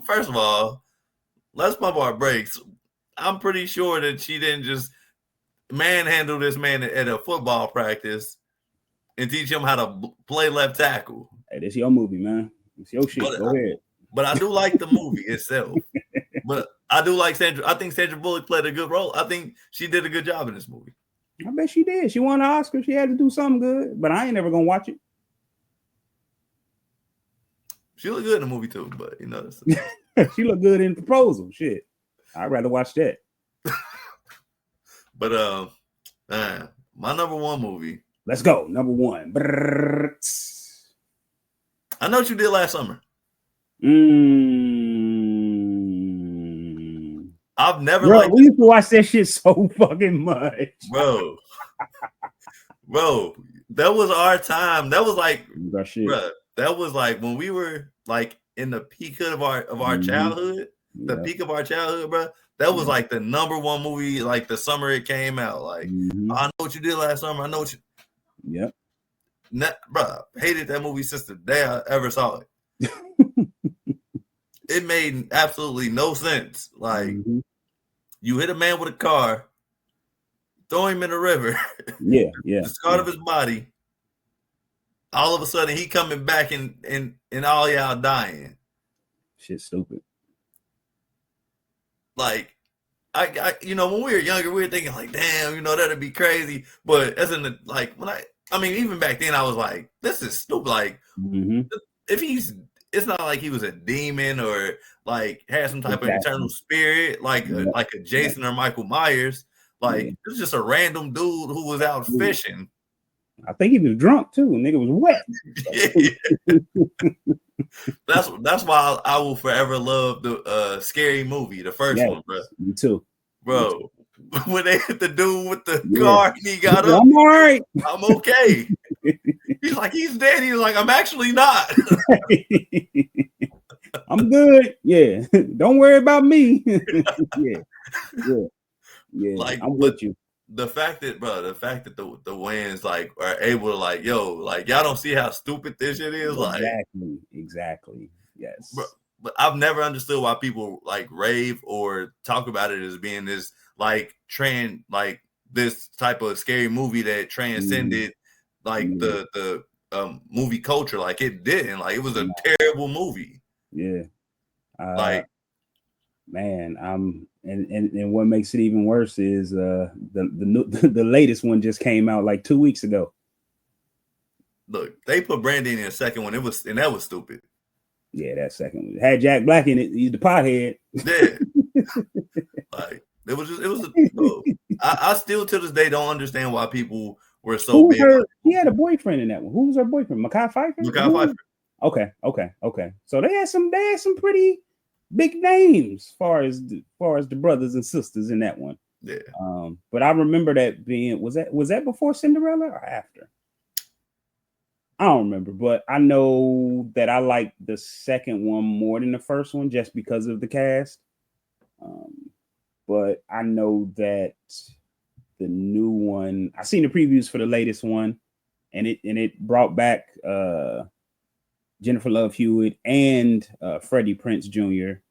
first of all, let's pump our brakes. I'm pretty sure that she didn't just manhandle this man at a football practice and teach him how to play left tackle. Hey, this your movie, man. It's your shit. Go ahead. But I do like the movie itself. But I do like Sandra. I think Sandra Bullock played a good role. I think she did a good job in this movie. I bet she did. She won an Oscar. She had to do something good. But I ain't never gonna watch it. She looked good in the movie too, but you know, she looked good in Proposal. Shit, I'd rather watch that. But my number one movie. Let's go. Number one. I Know What You Did Last Summer. I've never liked. We used to watch that shit so fucking much, bro. That was our time. That was like, bro, that was like when we were like in the peak of our childhood. The peak of our childhood, bro. That was like the number one movie, like the summer it came out. Like, I Know What You Did Last Summer. I know what you. Yep. Bro, hated that movie since the day I ever saw it. It made absolutely no sense. Like, you hit a man with a car, throw him in the river. Yeah. Discard of his body. All of a sudden, he coming back and all y'all dying. Shit, stupid. Like, I when we were younger, we were thinking like, damn, that'd be crazy. But as in the like when even back then, I was like, this is stupid. Like, if it's not like he was a demon or like had some type of eternal spirit, like a Jason or Michael Myers. Like, it's just a random dude who was out fishing. I think he was drunk too. Nigga was wet. That's why I will forever love the Scary Movie, the first one, bro. Me too, bro. When they hit the dude with the car and he got up, I'm all right. I'm okay. He's like, he's dead. He's like, I'm actually not. I'm good. Yeah. Don't worry about me. Yeah. Like, I'm with you. The fact that the Wayans like are able to like, yo, like y'all don't see how stupid this shit is. Exactly. Yes. Bro, but I've never understood why people like rave or talk about it as being this like this type of scary movie that transcended like the movie culture. Like, it didn't. Like, it was a terrible movie. Yeah. Man, and what makes it even worse is the latest one just came out like 2 weeks ago. Look, they put Brandon in a second one. That was stupid. Yeah, that second one had Jack Black in it. He's the pothead. Yeah. Like, I still to this day don't understand why people were so big. He had a boyfriend in that one. Who was her boyfriend? Mekhi Phifer? Mekhi Phifer. Okay. So they had some pretty big names as far as the brothers and sisters in that one. Yeah. But I remember that being was that before Cinderella or after? I don't remember, but I know that I like the second one more than the first one just because of the cast. But I know that the new one, I seen the previews for the latest one, and it brought back Jennifer Love Hewitt and Freddie Prinze Jr.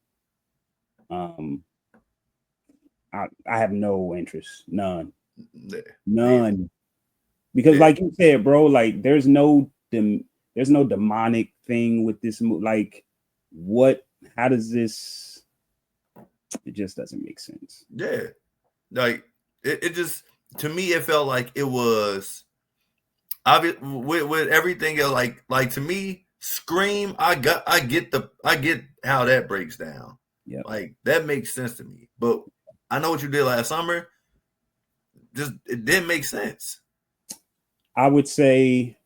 I have no interest, none, none, because like you said, bro, like there's no demonic thing with this movie. Like, what? How does this? It just doesn't make sense. Yeah, like it just, to me, it felt like it was obvious with everything else. Like to me, Scream, I get how that breaks down. Yeah, like that makes sense to me. But I know what you did last summer. Just it didn't make sense. I would say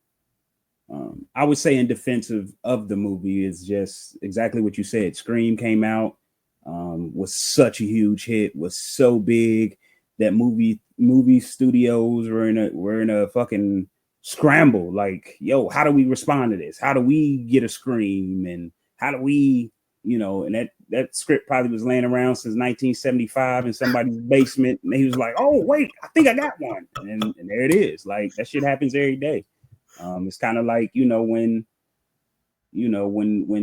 in defense of the movie is just exactly what you said. Scream came out, was such a huge hit, was so big that movie studios were in a fucking scramble. Like, yo, how do we respond to this? How do we get a Scream? And how do we, and that script probably was laying around since 1975 in somebody's basement. And he was like, oh, wait, I think I got one. And there it is. Like, that shit happens every day. It's kind of like, when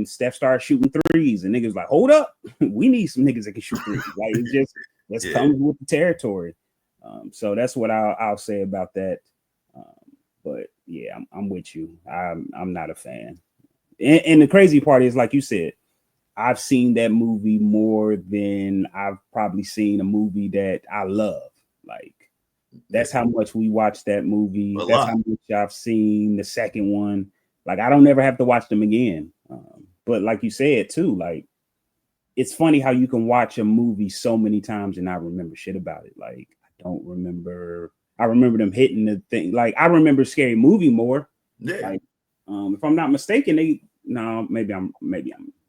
Steph starts shooting threes and niggas like, hold up, we need some niggas that can shoot threes. Like, it just comes with the territory. So that's what I'll say about that. But yeah, I'm with you. I'm not a fan. And the crazy part is, like you said, I've seen that movie more than I've probably seen a movie that I love. Like, that's how much we watched that movie. That's how much I've seen the second one. Like, I don't ever have to watch them again. But like you said too, like, it's funny how you can watch a movie so many times and not remember shit about it. Like, I remember them hitting the thing. Like, I remember Scary Movie more. Yeah. Like, if I'm not mistaken, maybe I'm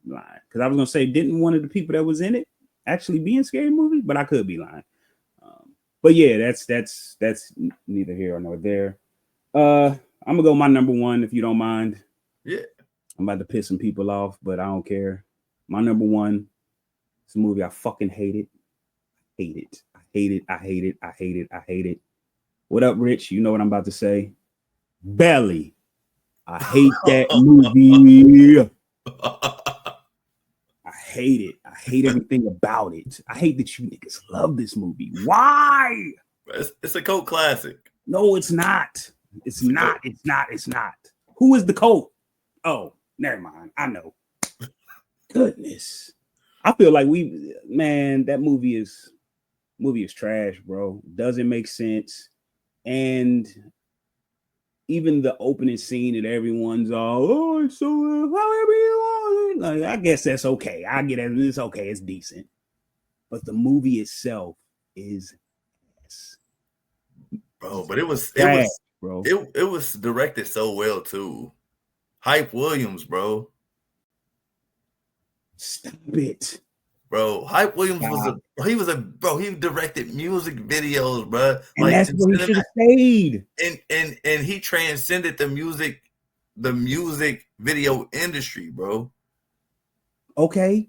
lying, because I was gonna say, didn't one of the people that was in it actually be in Scary Movie? But I could be lying. But yeah, that's neither here nor there. I'm gonna go my number one, if you don't mind. Yeah. I'm about to piss some people off, but I don't care. My number one, it's a movie I fucking hate it. Hate it. I hate it. I hate it. I hate it. I hate it. What up, Rich? You know what I'm about to say. Belly. I hate that movie. I hate it. I hate everything about it. I hate that you niggas love this movie. Why? It's a cult classic. No, it's not. It's not. It's not. It's not. Who is the cult? Oh, never mind. I know. Goodness. I feel like that movie is trash, bro. Doesn't make sense. And even the opening scene that everyone's all, oh, it's so however you want it. Like, I guess that's okay. I get it. It's okay. It's decent. But the movie itself is, bro. But it was bro. It was directed so well too. Hype Williams, bro. Stop it, bro. Hype Williams he directed music videos, bro. And that's where he should have stayed. And he transcended the music video industry, bro. Okay.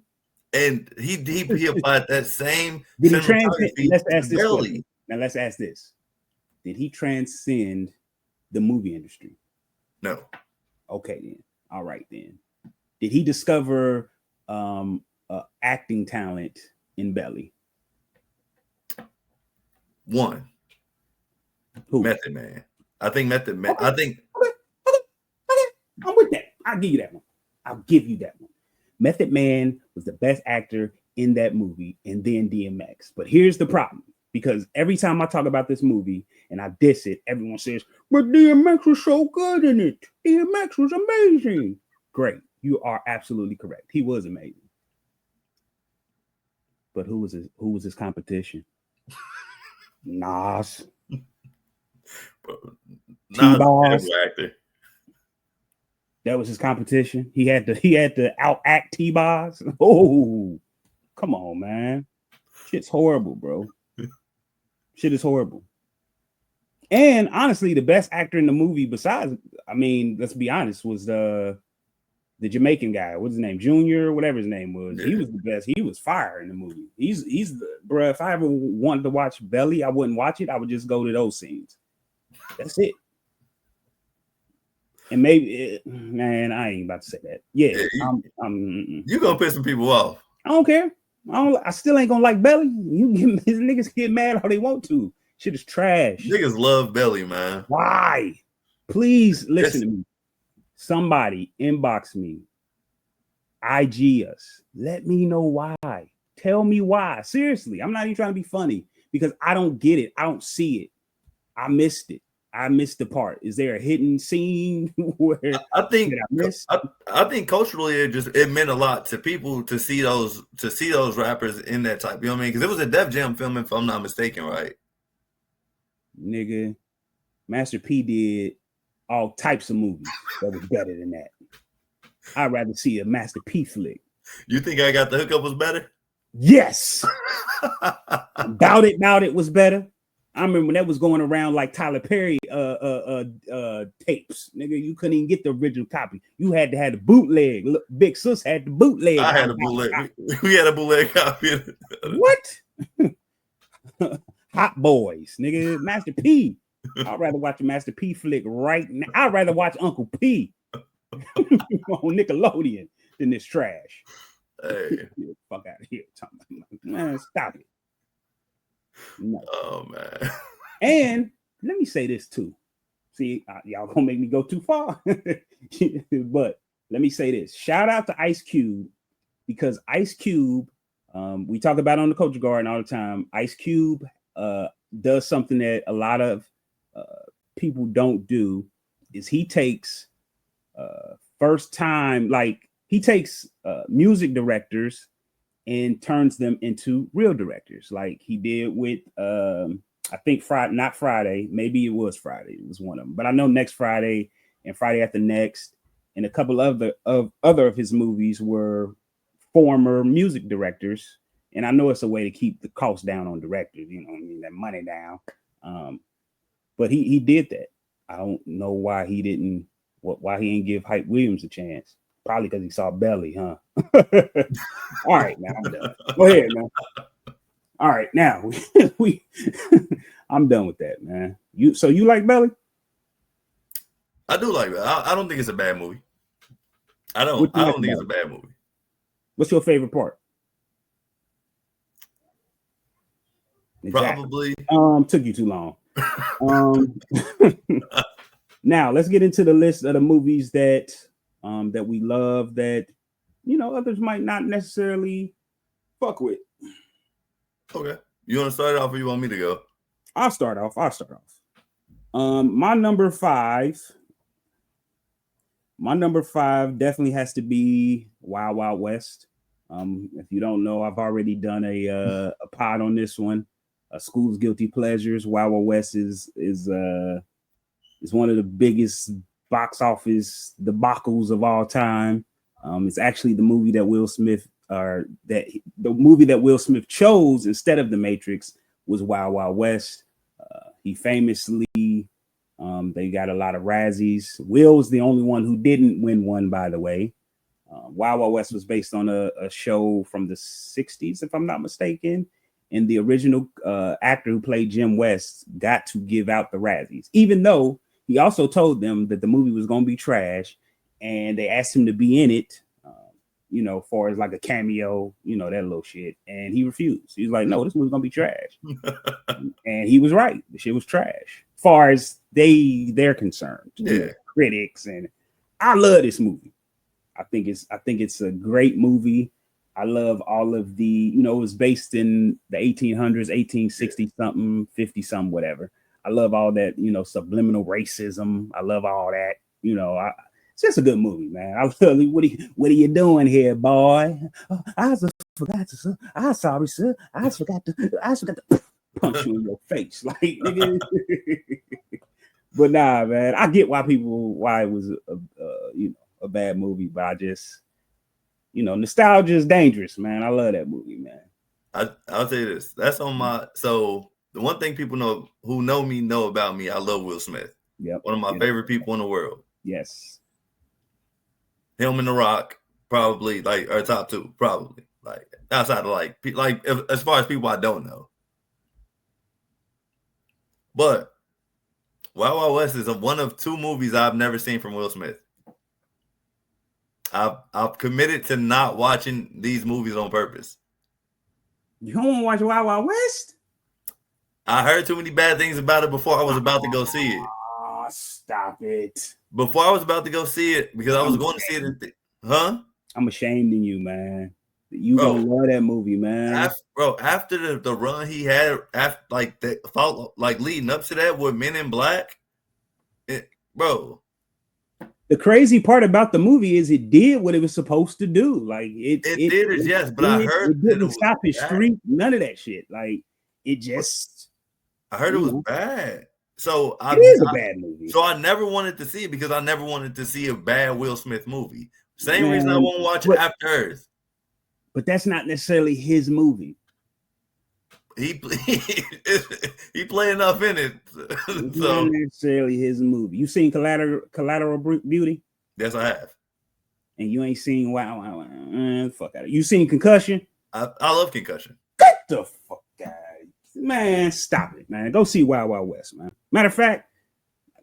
And he applied that same. Did he transcend? Let's ask this question. Now let's ask this: did he transcend the movie industry? No. Okay, then. All right, then. Did he discover acting talent in Belly? One. Who? Method Man. I think Method Man. Okay. I think. Okay. I'm with that. I'll give you that one. I'll give you that one. Method Man was the best actor in that movie, and then DMX. But here's the problem, because every time I talk about this movie and I diss it, everyone says, but DMX was so good in it. DMX was amazing. Great. You are absolutely correct. He was amazing. But who was his competition? Nas. T-Boss. That was his competition. He had to out-act T-Boss. Oh, come on, man. Shit's horrible, bro. Shit is horrible. And honestly, the best actor in the movie, besides, I mean, let's be honest, was the Jamaican guy. What's his name? Junior, whatever his name was. Yeah. He was the best. He was fire in the movie. He's the bro. If I ever wanted to watch Belly, I wouldn't watch it. I would just go to those scenes. That's it. And maybe, man, I ain't about to say that. Yeah, you gonna piss some people off. I don't care. I still ain't gonna like Belly. His niggas get mad how they want to. Shit is trash. Niggas love Belly, man. Why? Please listen to me. Somebody inbox me. IG us. Let me know why. Tell me why. Seriously, I'm not even trying to be funny because I don't get it. I don't see it. I missed it. I missed the part. Is there a hidden scene where I think I think culturally it meant a lot to people to see those rappers in that type. You know what I mean? Because it was a Def Jam film, if I'm not mistaken, right? Nigga, Master P did all types of movies that was better than that. I'd rather see a Master P flick. You think I Got the Hookup was better? Yes. Doubt It was better. I remember when that was going around like Tyler Perry tapes. Nigga, you couldn't even get the original copy. You had to have the bootleg. Look, Big Sis had the bootleg. I had a bootleg. We had a bootleg copy. What? Hot Boys, nigga. Master P. I'd rather watch a Master P flick right now. I'd rather watch Uncle P on Nickelodeon than this trash. Hey. Fuck out of here. Man, stop it. No. Oh, man. And let me say this too. See, y'all gonna make me go too far. But let me say this. Shout out to Ice Cube, because Ice Cube, we talk about on the Culture Garden all the time. Ice Cube does something that a lot of people don't do, is he takes music directors and turns them into real directors, like he did with I think not Friday, maybe it was Friday, it was one of them, but I know Next Friday and Friday After Next and a couple other of his movies were former music directors. And I know it's a way to keep the cost down on directors, you know what I mean, that money down. But he did that. I don't know why he didn't give Hype Williams a chance. Probably because he saw Belly, huh? All right, now I'm done. Go ahead, man. All right, now I'm done with that, man. You like Belly? I do like that. I don't think it's a bad movie. I don't think it's a bad movie. What's your favorite part? Probably. Took you too long. Now let's get into the list of the movies that we love that, you know, others might not necessarily fuck with. Okay. You want to start off or you want me to go? I'll start off. My number five definitely has to be Wild Wild West. If you don't know, I've already done a pod on this one. Skool's Guilty Pleasures. Wild Wild West is one of the biggest box office debacles of all time. It's actually the movie that Will Smith chose instead of The Matrix was Wild Wild West. He famously, they got a lot of Razzies. Will was the only one who didn't win one, by the way. Wild Wild West was based on a show from the 60s, if I'm not mistaken. And the original actor who played Jim West got to give out the Razzies, even though he also told them that the movie was going to be trash. And they asked him to be in it, you know, for as like a cameo, you know, that little shit. And he refused. He was like, no, this movie's going to be trash. And he was right. The shit was trash. As far as they're concerned. Yeah. You know, critics. And I love this movie. I think it's a great movie. I love all of the, you know, it was based in the 1800s, 1860 something, 50 something, whatever. I love all that, you know, subliminal racism. I love all that, you know. It's just a good movie, man. I was telling you, what are you doing here, boy? Oh, I just forgot to, sir. I'm sorry, sir. I forgot to punch you in your face, like, nigga. But nah, man, I get why it was a bad movie, but I just, you know, nostalgia is dangerous, man. I love that movie, man. I'll tell you this. That's on my, so the one thing people know who know me know about me, I love Will Smith. Yep. One of my favorite people in the world. Yes. Him and The Rock, probably like are top two, probably. Like outside of like as far as people I don't know. But Wild Wild West is one of two movies I've never seen from Will Smith. I've committed to not watching these movies on purpose. You don't want to watch Wild Wild West? I heard too many bad things about it before I was about to go see it. Oh, stop it. Before I was about to go see it, because I was going to see it. Huh? I'm ashamed in you, man. You don't love that movie, man. After the run he had, after like leading up to that with Men in Black, bro. The crazy part about the movie is it did what it was supposed to do. Like it did, yes. But I heard it didn't stop his streak. None of that shit. Like it just. I heard it was bad. So it is a bad movie. So I never wanted to see it because I never wanted to see a bad Will Smith movie. Same reason I won't watch After Earth. But that's not necessarily his movie. He play enough in it. It's not necessarily his movie. You seen Collateral Beauty? Yes, I have. And you ain't seen Wow. Fuck out of it. You seen Concussion? I love Concussion. Get the fuck out. Man, stop it, man. Go see Wild Wild West, man. Matter of fact,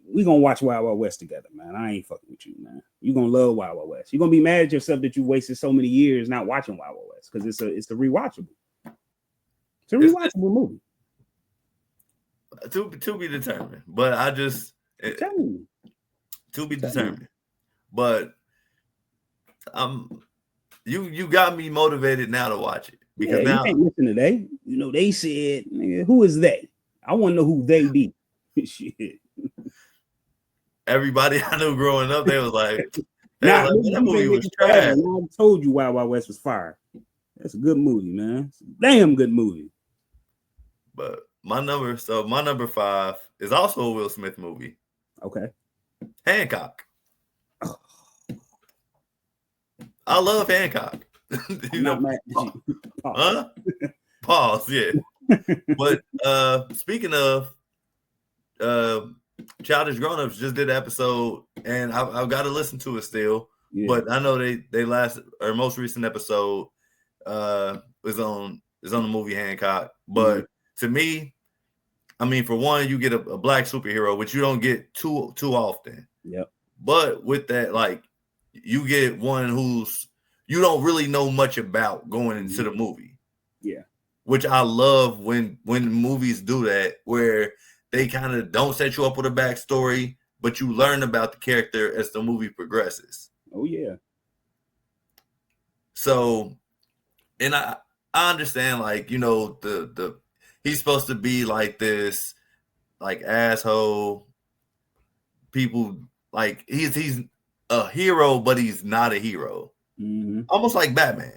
we gonna watch Wild Wild West together, man. I ain't fucking with you, man. You gonna love Wild Wild West. You're gonna be mad at yourself that you wasted so many years not watching Wild Wild West because it's a rewatchable. It's a rewatchable movie. To be determined, but I just to be determined. But you got me motivated now to watch it because now you can't listen to they. You know they said, who is they? I want to know who they be. Shit. Everybody I knew growing up, they was like, that movie was trash. I told you Wild Wild West was fire. That's a good movie, man. It's a damn good movie. But my number 5 is also a Will Smith movie. Okay. Hancock. I love Hancock. Huh? Pause, yeah. But speaking of Childish Grown-Ups just did an episode, and I've got to listen to it still. Yeah. But I know they most recent episode is on the movie Hancock. But to me, I mean, for one, you get a black superhero, which you don't get too often. Yep. But with that, like, you get one who's you don't really know much about going into the movie. Yeah. Which I love when movies do that, where they kind of don't set you up with a backstory, but you learn about the character as the movie progresses. Oh yeah. So, and I understand, like, you know, the he's supposed to be like this, like, asshole. People, like, he's a hero, but he's not a hero. Mm-hmm. Almost like Batman.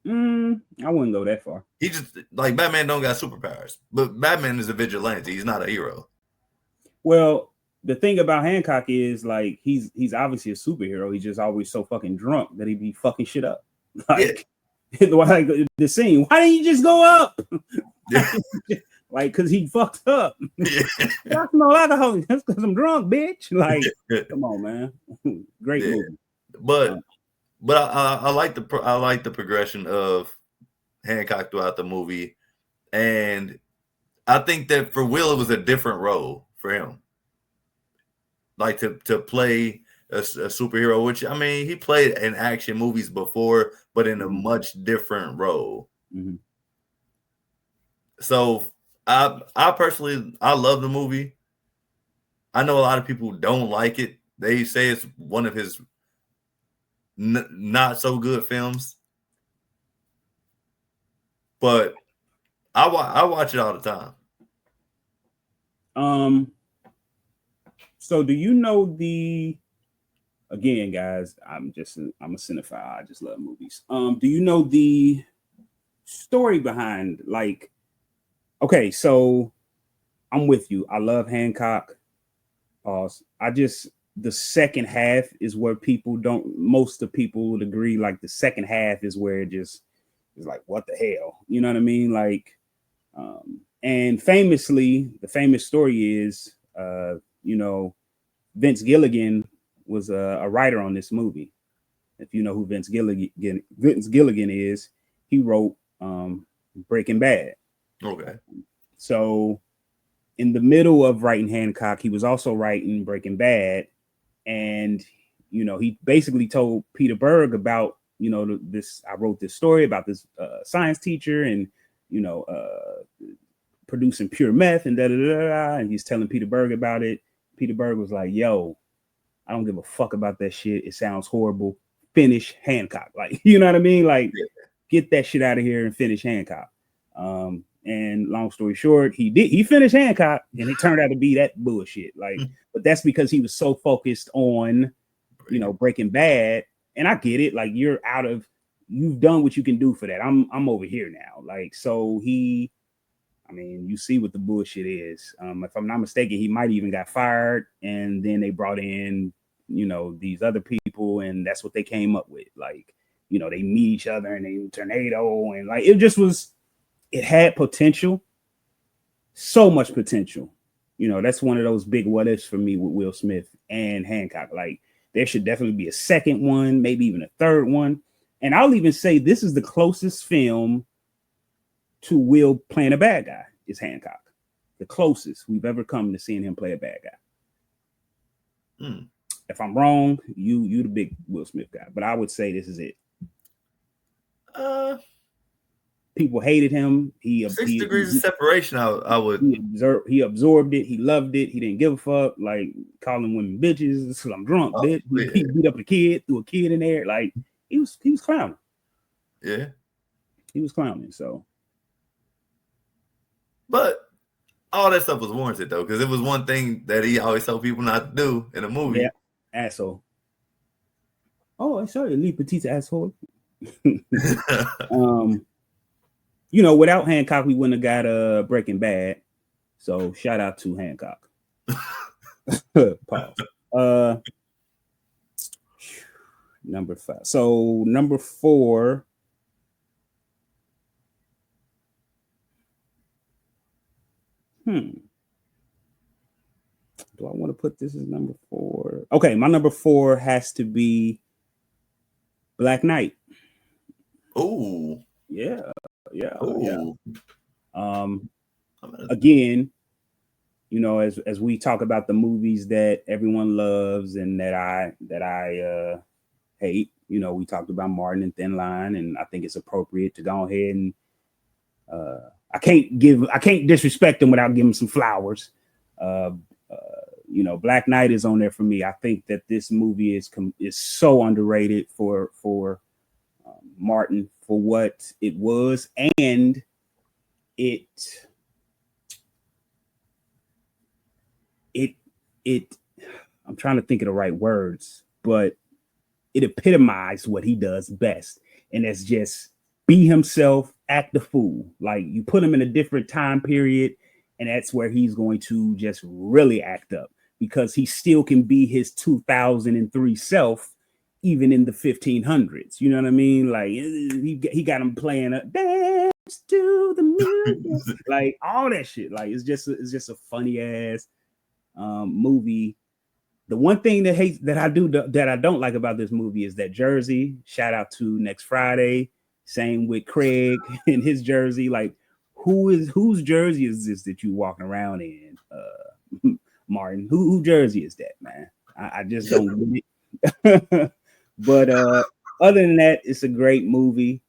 I wouldn't go that far. He just, like, Batman don't got superpowers, but Batman is a vigilante. He's not a hero. Well, the thing about Hancock is, like, he's obviously a superhero. He's just always so fucking drunk that he be fucking shit up. Like, like the scene. Why didn't you just go up? Yeah. Like, cause he fucked up. Yeah. That's no alcohol. That's because I'm drunk, bitch. Like, come on, man. Great movie. But I like the progression of Hancock throughout the movie, and I think that for Will it was a different role for him, like to play a superhero. Which, I mean, he played in action movies before, but in a much different role. Mm-hmm. So I personally love the movie. I know a lot of people don't like it. They say it's one of his not so good films, but I watch it all the time. So do you know again, guys, I'm a cinephile. I just love movies. Do you know the story behind, like, okay, so I'm with you. I love Hancock. Pause. The second half is where most of people would agree, like, the second half is where it just is like, what the hell? You know what I mean? Like, And famously, the famous story is, Vince Gilligan was a writer on this movie. If you know who Vince Gilligan is, he wrote Breaking Bad. Okay. So in the middle of writing Hancock, he was also writing Breaking Bad. And, he basically told Peter Berg about, this, I wrote this story about this science teacher and, producing pure meth and and he's telling Peter Berg about it. Peter Berg was like, yo, I don't give a fuck about that shit. It sounds horrible. Finish Hancock. Like, you know what I mean? Like, get that shit out of here and finish Hancock. And long story short, he finished Hancock and it turned out to be that bullshit. Like, but that's because he was so focused on, Breaking Bad. And I get it. Like, you've done what you can do for that. I'm over here now. Like, so you see what the bullshit is. If I'm not mistaken, he might even got fired, and then they brought in, these other people, and that's what they came up with. Like, they meet each other and they tornado, and like it had potential, so much potential. That's one of those big what ifs for me with Will Smith and Hancock. Like, there should definitely be a second one, maybe even a third one. And I'll even say this is the closest film to Will playing a bad guy is Hancock. The closest we've ever come to seeing him play a bad guy. If I'm wrong, you the big Will Smith guy, but I would say this is it. People hated him. 6 degrees of separation. I would. He absorbed it. He loved it. He didn't give a fuck. Like, calling women bitches. So I'm drunk, bitch. He beat up a kid, threw a kid in there. Like, he was clowning. Yeah, he was clowning. So. But all that stuff was warranted, though, because it was one thing that he always told people not to do in a movie. Yeah, asshole. Oh, I saw you, Lee Petit's asshole. Without Hancock, we wouldn't have got Breaking Bad. So shout out to Hancock. Pause. Number 5. So number 4. Do I want to put this as number 4? Okay, my number 4 has to be Black Knight. Oh, yeah. Ooh. Again, as we talk about the movies that everyone loves and that I hate, we talked about Martin and Thin Line, and I think it's appropriate to go ahead and I can't disrespect them without giving some flowers. Black Knight is on there for me. I think that this movie is so underrated for Martin, for what it was, and I'm trying to think of the right words, but it epitomized what he does best, and that's just be himself, act the fool. Like, you put him in a different time period, and that's where he's going to just really act up, because he still can be his 2003 self, even in the 1500s. You know what I mean? Like, he got him playing a dance to the music, like all that shit. Like, it's just a funny ass movie. The one thing that I don't like about this movie is that jersey. Shout out to Next Friday. Same with Craig and his jersey. Like, whose jersey is this that you walking around in, Martin? Who jersey is that, man? I just don't get it. But other than that, it's a great movie.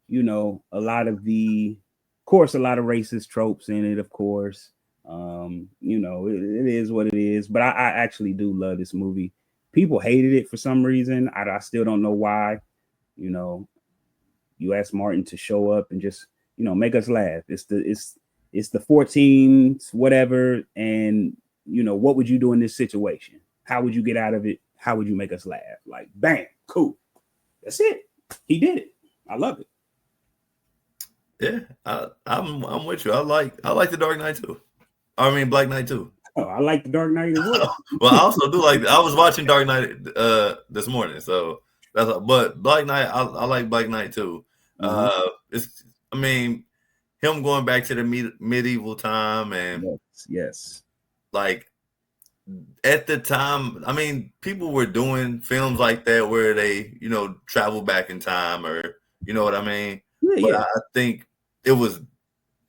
A lot of racist tropes in it, of course. It is what it is. But I actually do love this movie. People hated it for some reason. I still don't know why. You asked Martin to show up and just, make us laugh. It's the 14s, whatever. And, what would you do in this situation? How would you get out of it? How would you make us laugh? Like, bam, cool. That's it. He did it. I love it. Yeah, I'm with you. I like the Dark Knight too. I mean, Black Knight too. Oh, I like the Dark Knight as well. Well, I also do like. I was watching Dark Knight this morning, so but Black Knight, I like Black Knight too. him going back to the medieval time and yes. Like at the time, I mean, people were doing films like that where they, travel back in time, or you know what I mean. But I think it was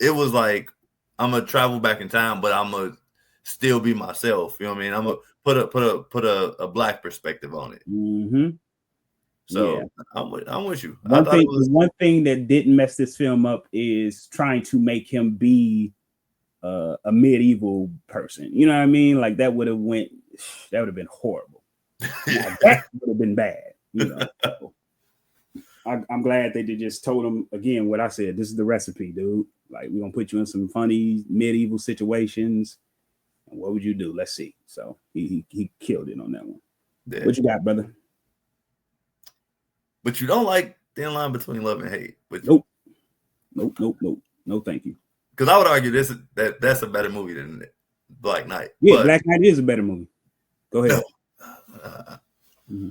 like, I'm gonna travel back in time, but I'm gonna still be myself. You know what I mean? I'm gonna put a black perspective on it. Mm-hmm. So I'm with you. One thing that didn't mess this film up is trying to make him be a medieval person. You know what I mean? Like that would have been horrible. Yeah. That would have been bad. So, I'm glad they just told him again what I said. This is the recipe, dude. Like, we're gonna put you in some funny medieval situations. And what would you do? Let's see. So he killed it on that one. Yeah. What you got, brother? But you don't like Thin Line Between Love and Hate. Nope. No, thank you. Because I would argue that's a better movie than Black Knight. Yeah, Black Knight is a better movie. Go ahead. No.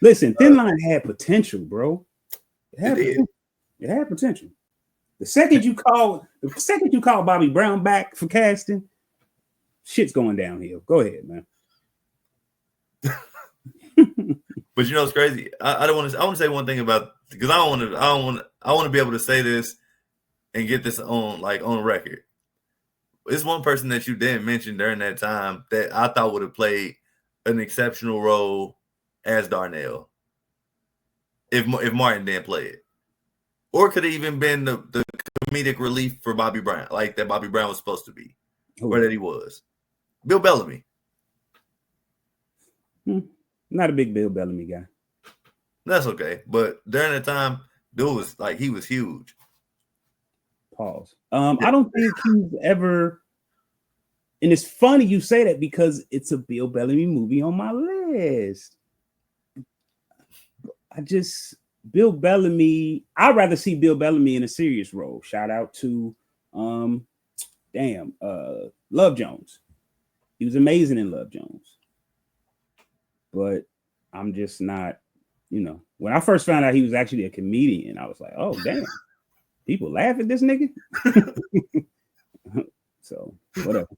Listen, Thin Line had potential, bro. It had potential. The second you call Bobby Brown back for casting, shit's going downhill. Go ahead, man. But it's crazy. I want to say one thing about, because I want to be able to say this and get this on record. It's one person that you didn't mention during that time that I thought would have played an exceptional role as Darnell if Martin didn't play it, or could have even been the comedic relief for Bobby Brown, like that Bobby Brown was supposed to be, or that he was. Bill Bellamy. Not a big Bill Bellamy guy. That's okay, but during that time, dude was like, he was huge. Pause. I don't think he's ever, and it's funny you say that because it's a Bill Bellamy movie on my list. Bill Bellamy, I'd rather see Bill Bellamy in a serious role. Shout out to Love Jones. He was amazing in Love Jones. But I'm just not, when I first found out he was actually a comedian, I was like, oh damn, people laugh at this nigga. So whatever.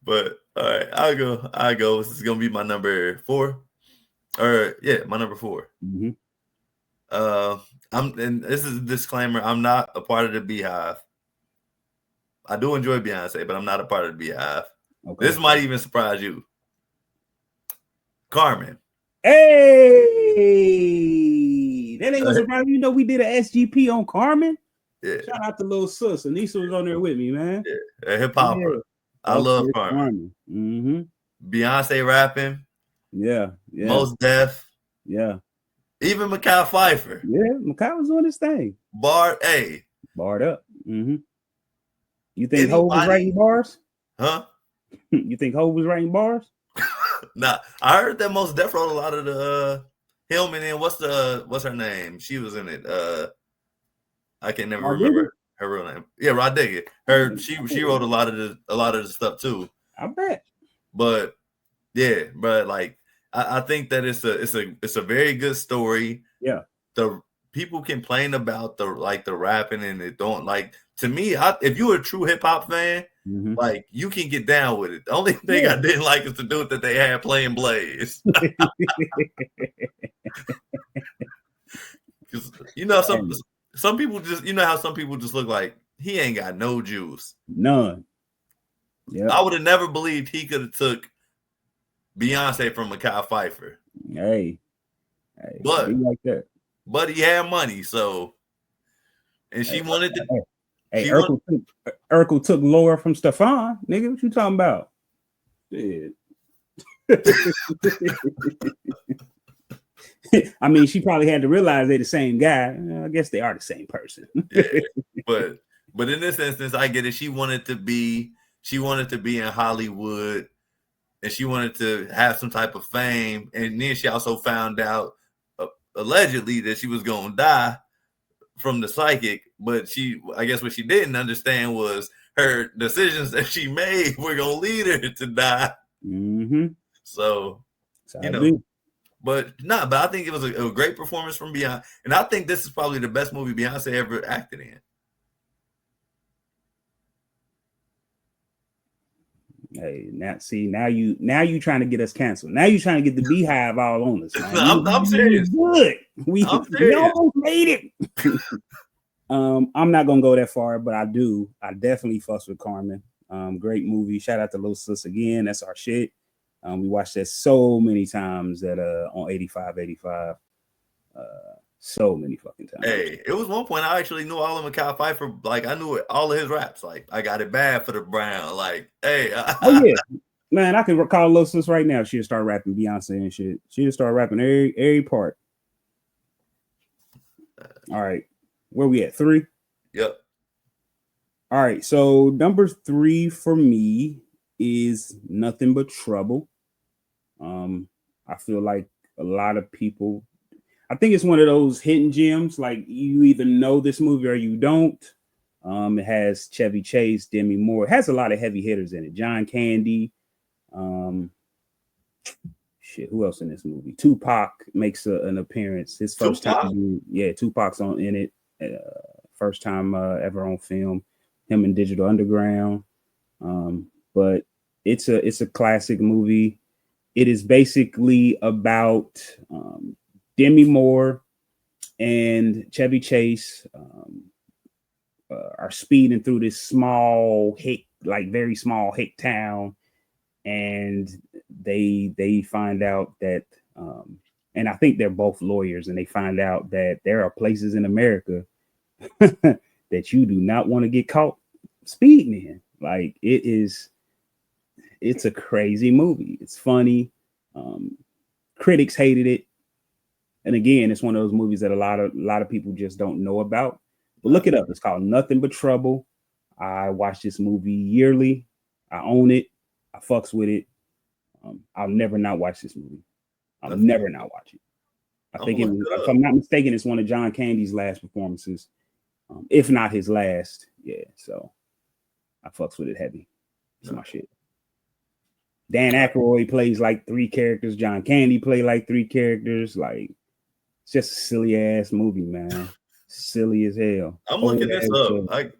But all right, I'll go. This is gonna be my number 4. My number 4. Mm-hmm. And this is a disclaimer. I'm not a part of the Beehive. I do enjoy Beyonce, but I'm not a part of the Beehive. Okay. This might even surprise you. Carmen. Hey, that ain't gonna surprise you. We did an SGP on Carmen. Yeah. Shout out to little sis. Anissa was on there with me, man. Yeah, hip hop. Yeah. I love Carmen. Mm-hmm. Beyonce rapping. Yeah. Most Def. Yeah. Even Mekhi Phifer. Yeah, Mekhi was doing his thing. Barred up. Mm-hmm. You think Hov was writing bars? Huh? You think Hov was writing bars? Nah, I heard that Most Def wrote a lot of the him, and then what's her name? She was in it. I can never remember her real name. Yeah, Rod Digger. She wrote a lot of the stuff too. I bet. But yeah, like I think that it's a very good story. Yeah. The people complain about the rapping, and it don't like. To me, if you're a true hip hop fan, mm-hmm. like you can get down with it. The only thing I didn't like is the dude that they had playing Blaze. Because some people just, how some people just look like he ain't got no juice. None. Yeah. I would have never believed he could have took Beyonce from Mekhi Phifer. Hey, but like that. But he had money, so, and she wanted to. Hey, Urkel took Laura from Stefan. Nigga, what you talking about? Shit. I mean, she probably had to realize they're the same guy. I guess they are the same person. Yeah, but in this instance, I get it. She wanted to be in Hollywood, and she wanted to have some type of fame. And then she also found out, allegedly, that she was going to die from the psychic. But I guess what she didn't understand was her decisions that she made were going to lead her to die. Mm-hmm. So, but I think it was a great performance from Beyonce. And I think this is probably the best movie Beyonce ever acted in. Hey, now you trying to get us canceled. Now you trying to get the Beehive all on us, man. I'm serious. Good. We serious. almost made it. I'm not gonna go that far, but I definitely fuss with Carmen. Great movie. Shout out to Little Sis again. That's our shit. We watched that so many times that on 85. So many fucking times. Hey, it was one point I actually knew all of Mekhi Phifer. Like I knew all of his raps. Like I got it bad for the Brown. Like hey, oh yeah, man, I can recall Little Sis right now. She'll start rapping Beyonce and shit. She'll start rapping every part. All right, where we at? 3. Yep. All right, so number 3 for me is Nothing But Trouble. I feel like a lot of people, I think it's one of those hidden gems. Like you either know this movie or you don't. It has Chevy Chase, Demi Moore. It has a lot of heavy hitters in it. John Candy. Shit, who else in this movie? Tupac makes an appearance. His first time. Yeah, Tupac's in it. First time ever on film. Him in Digital Underground. But it's a classic movie. It is basically about Demi Moore and Chevy Chase are speeding through this small hick, like very small hick town, and they find out that and I think they're both lawyers, and they find out that there are places in America that you do not want to get caught speeding in. Like it's a crazy movie. It's funny. Critics hated it. And again, it's one of those movies that a lot of people just don't know about. But look it up. It's called Nothing But Trouble. I watch this movie yearly. I own it. I fucks with it. I'll never not watch this movie. I'll never not watch it. I think if I'm not mistaken, it's one of John Candy's last performances, if not his last. Yeah, so I fucks with it heavy. It's my shit. Dan Aykroyd plays like 3 characters. John Candy play like 3 characters. Like, it's just a silly ass movie, man. Silly as hell. I'm looking this up.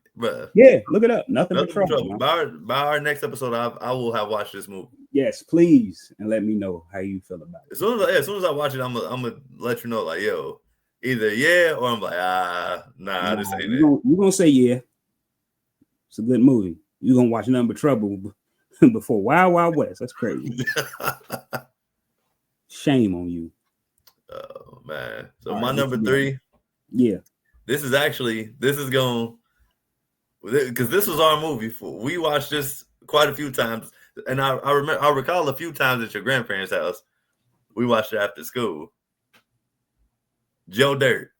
Yeah, look it up. Nothing But Trouble. By our next episode, I will have watched this movie. Yes, please, and let me know how you feel about it. As soon as I watch it, I'm gonna let you know. Like, yo, either yeah or I'm like, nah, this ain't it. You're gonna say yeah. It's a good movie. You're gonna watch Nothing But Trouble before Wild Wild West. That's crazy. Shame on you. Oh man. So my number 3. Yeah. This is going because this was our movie. We watched this quite a few times, and I recall a few times at your grandparents' house. We watched it after school. Joe Dirt.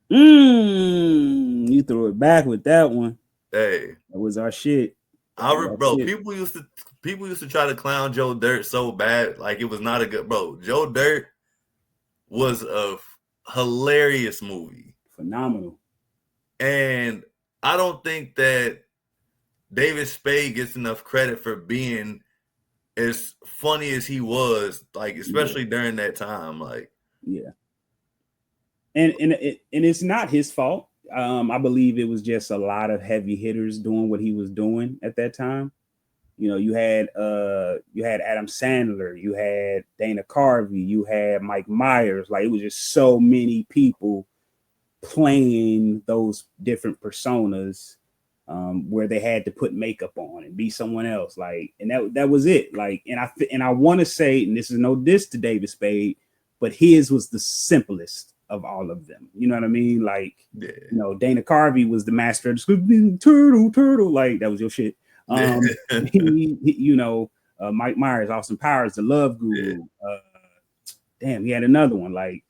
You threw it back with that one. Hey, that was our shit. People used to try to clown Joe Dirt so bad, like it was not a good Joe Dirt was a hilarious movie, phenomenal, and I don't think that David Spade gets enough credit for being as funny as he was, like especially during that time, like and it's not his fault. I believe it was just a lot of heavy hitters doing what he was doing at that time. You know, you had Adam Sandler, you had Dana Carvey, you had Mike Myers. Like, it was just so many people playing those different personas where they had to put makeup on and be someone else. Like, and that was it. Like, and I want to say, and this is no diss to David Spade, but his was the simplest of all of them. You know what I mean? Like, you know, Dana Carvey was the master of the turtle. Like, that was your shit. You know, Mike Myers, Austin Powers, the love guru. Damn, he had another one like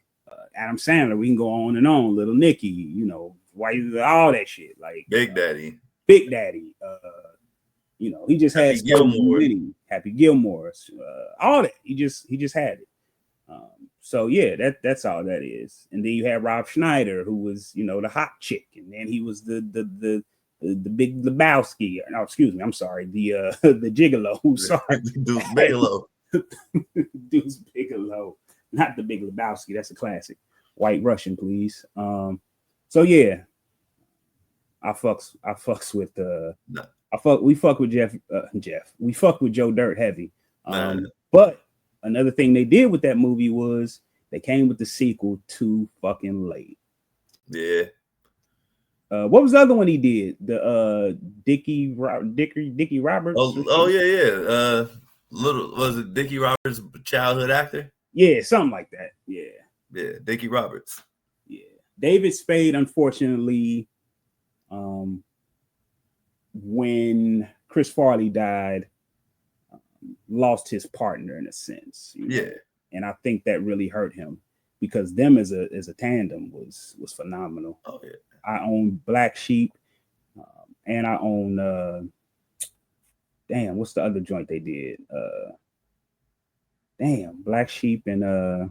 Adam Sandler. We can go on and on. Little Nicky, you know, all that shit. Like Big Daddy. You know, he just had so many. Happy Gilmore, all that. He just had it. So yeah, that's all that is. And then you had Rob Schneider, who was, you know, the hot chick, and then he was the Big Lebowski. No, excuse me, I'm sorry, the Gigolo. Sorry, Deuce Bigelow. Deuce Bigelow, not the Big Lebowski. That's a classic. White Russian, please. So yeah, I fucks with We fuck with Jeff. We fuck with Joe Dirt heavy. Man. But another thing they did with that movie was they came with the sequel too fucking late. Yeah. What was the other one he did? The Dickie Roberts. Oh yeah. Was it Dickie Roberts, childhood actor? Yeah, something like that. Yeah, Dickie Roberts. Yeah, David Spade, unfortunately, when Chris Farley died, lost his partner in a sense. Yeah, and I think that really hurt him because them as a tandem was phenomenal. Oh yeah. I own Black Sheep, and I own damn, what's the other joint they did? Black Sheep and the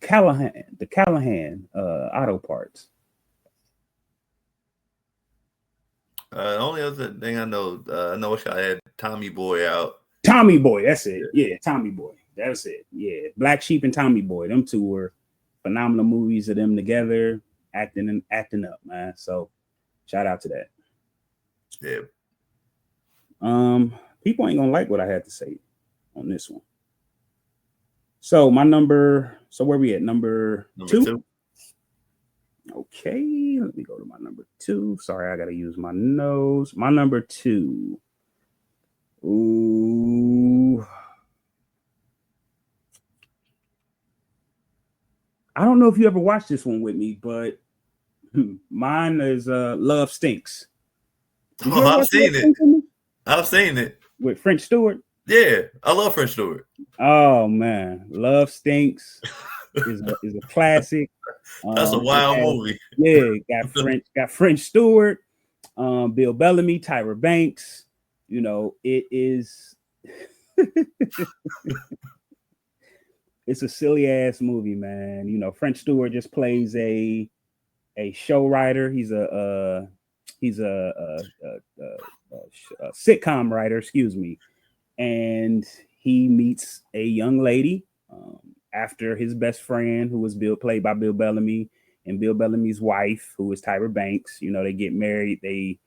Callahan auto parts. The only other thing I know I had Tommy Boy out. Tommy Boy, that's it. Yeah, Tommy Boy. That's it. Yeah. Black Sheep and Tommy Boy. Them two were phenomenal movies of them together, acting up, man. So shout out to that. Yeah. People ain't gonna like what I had to say on this one. So where we at? Number two? Okay, let me go to my number 2. Sorry, I gotta use my nose. My number 2. Ooh. I don't know if you ever watched this one with me, but mine is Love Stinks. I've seen it. I've seen it. With French Stewart? Yeah, I love French Stewart. Oh man, Love Stinks is a classic. That's a wild movie. Yeah, got French Stewart, Bill Bellamy, Tyra Banks. It is it's a silly ass movie, man. French Stewart just plays a show writer. He's a sitcom writer, excuse me, and he meets a young lady after his best friend, who was played by Bill Bellamy, and Bill Bellamy's wife, who is Tyra Banks. They get married. He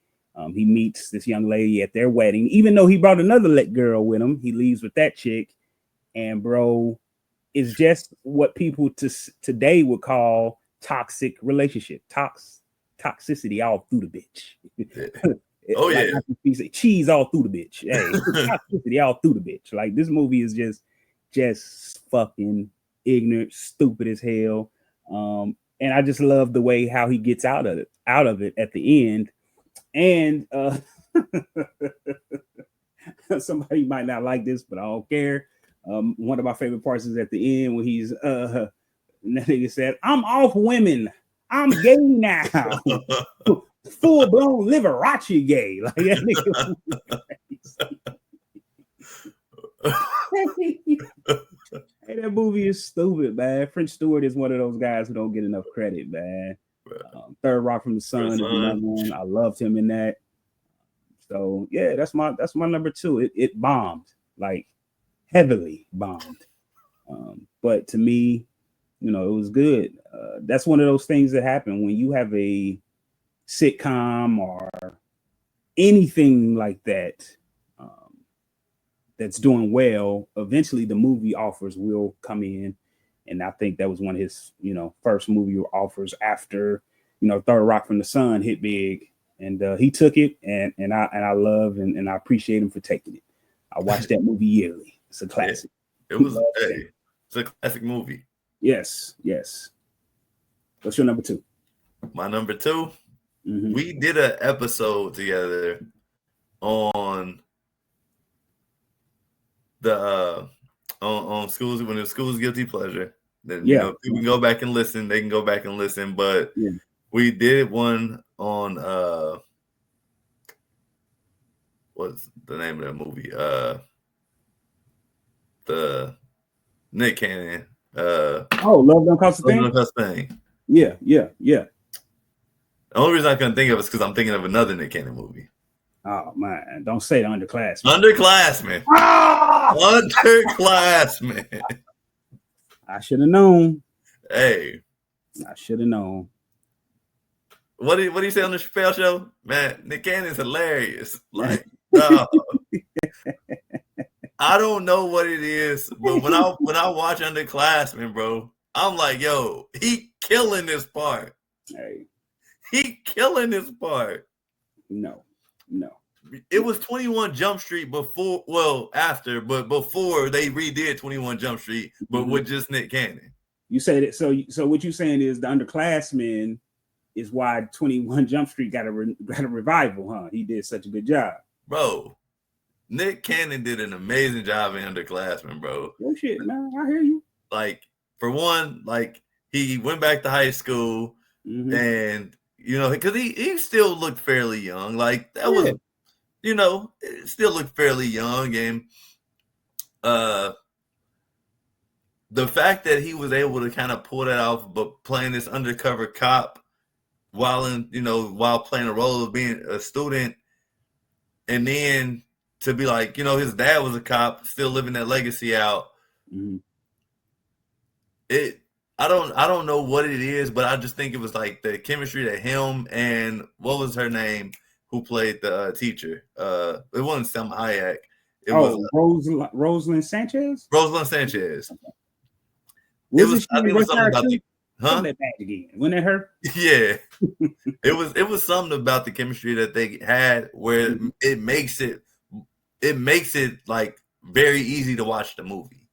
meets this young lady at their wedding, even though he brought another girl with him. He leaves with that chick, and bro, it's just what people today would call toxic relationship, toxicity all through the bitch. Oh yeah, like cheese all through the bitch. Hey, toxicity all through the bitch. Like this movie is just fucking ignorant, stupid as hell. And I just love the way how he gets out of it at the end. And somebody might not like this, but I don't care. One of my favorite parts is at the end when he's that nigga said, "I'm off women. I'm gay now." Full blown Liberace gay. Like that nigga. Hey, that movie is stupid, man. French Stewart is one of those guys who don't get enough credit, man. Third Rock from the Sun is another one. I loved him in that. So yeah, that's my number 2. It bombed, like heavily bombed. But to me, it was good. That's one of those things that happen when you have a sitcom or anything like that that's doing well. Eventually the movie offers will come in, and I think that was one of his first movie offers after Third Rock from the Sun hit big, and he took it, and I love and I appreciate him for taking it. I watch that movie yearly. It's a classic. It's a classic movie. Yes. What's your number 2? My number 2. Mm-hmm. We did an episode together on the on Schools, when the School's Guilty Pleasure. Then people can go back and listen. They can go back and listen. But we did one on what's the name of that movie? The Nick Cannon. Love Don't Cost a Thing. Yeah. The only reason I couldn't think of it is because I'm thinking of another Nick Cannon movie. Oh man, don't say the Underclassmen. Underclassmen. Underclassmen. I should have known. Hey. I should have known. What did he say on the Chappelle show? Man, Nick Cannon's hilarious. Like, no. I don't know what it is, but when I watch Underclassmen, bro, I'm like, yo, he killing this part. Hey, He killing this part. no. It was 21 Jump Street before, well, after, but before they redid 21 Jump Street, but with just Nick Cannon. You said it. So what you saying is the Underclassmen is why 21 Jump Street got a revival, huh? He did such a good job, bro. Nick Cannon did an amazing job in Underclassmen, bro. Oh shit, man, I hear you. Like, for one, like he went back to high school, and you know, because he still looked fairly young. Like that was, you know, it still looked fairly young, and the fact that he was able to kind of pull that off, but playing this undercover cop while playing a role of being a student, and then to be like, you know, his dad was a cop, still living that legacy out. I don't know what it is, but I just think it was like the chemistry that him and what was her name who played the teacher. It wasn't Selma Hayek. It was Rosalind Sanchez. Rosalind Sanchez. I think it was something about the That bad again. Wasn't it her? Yeah. it was something about the chemistry that they had where it makes it like very easy to watch the movie.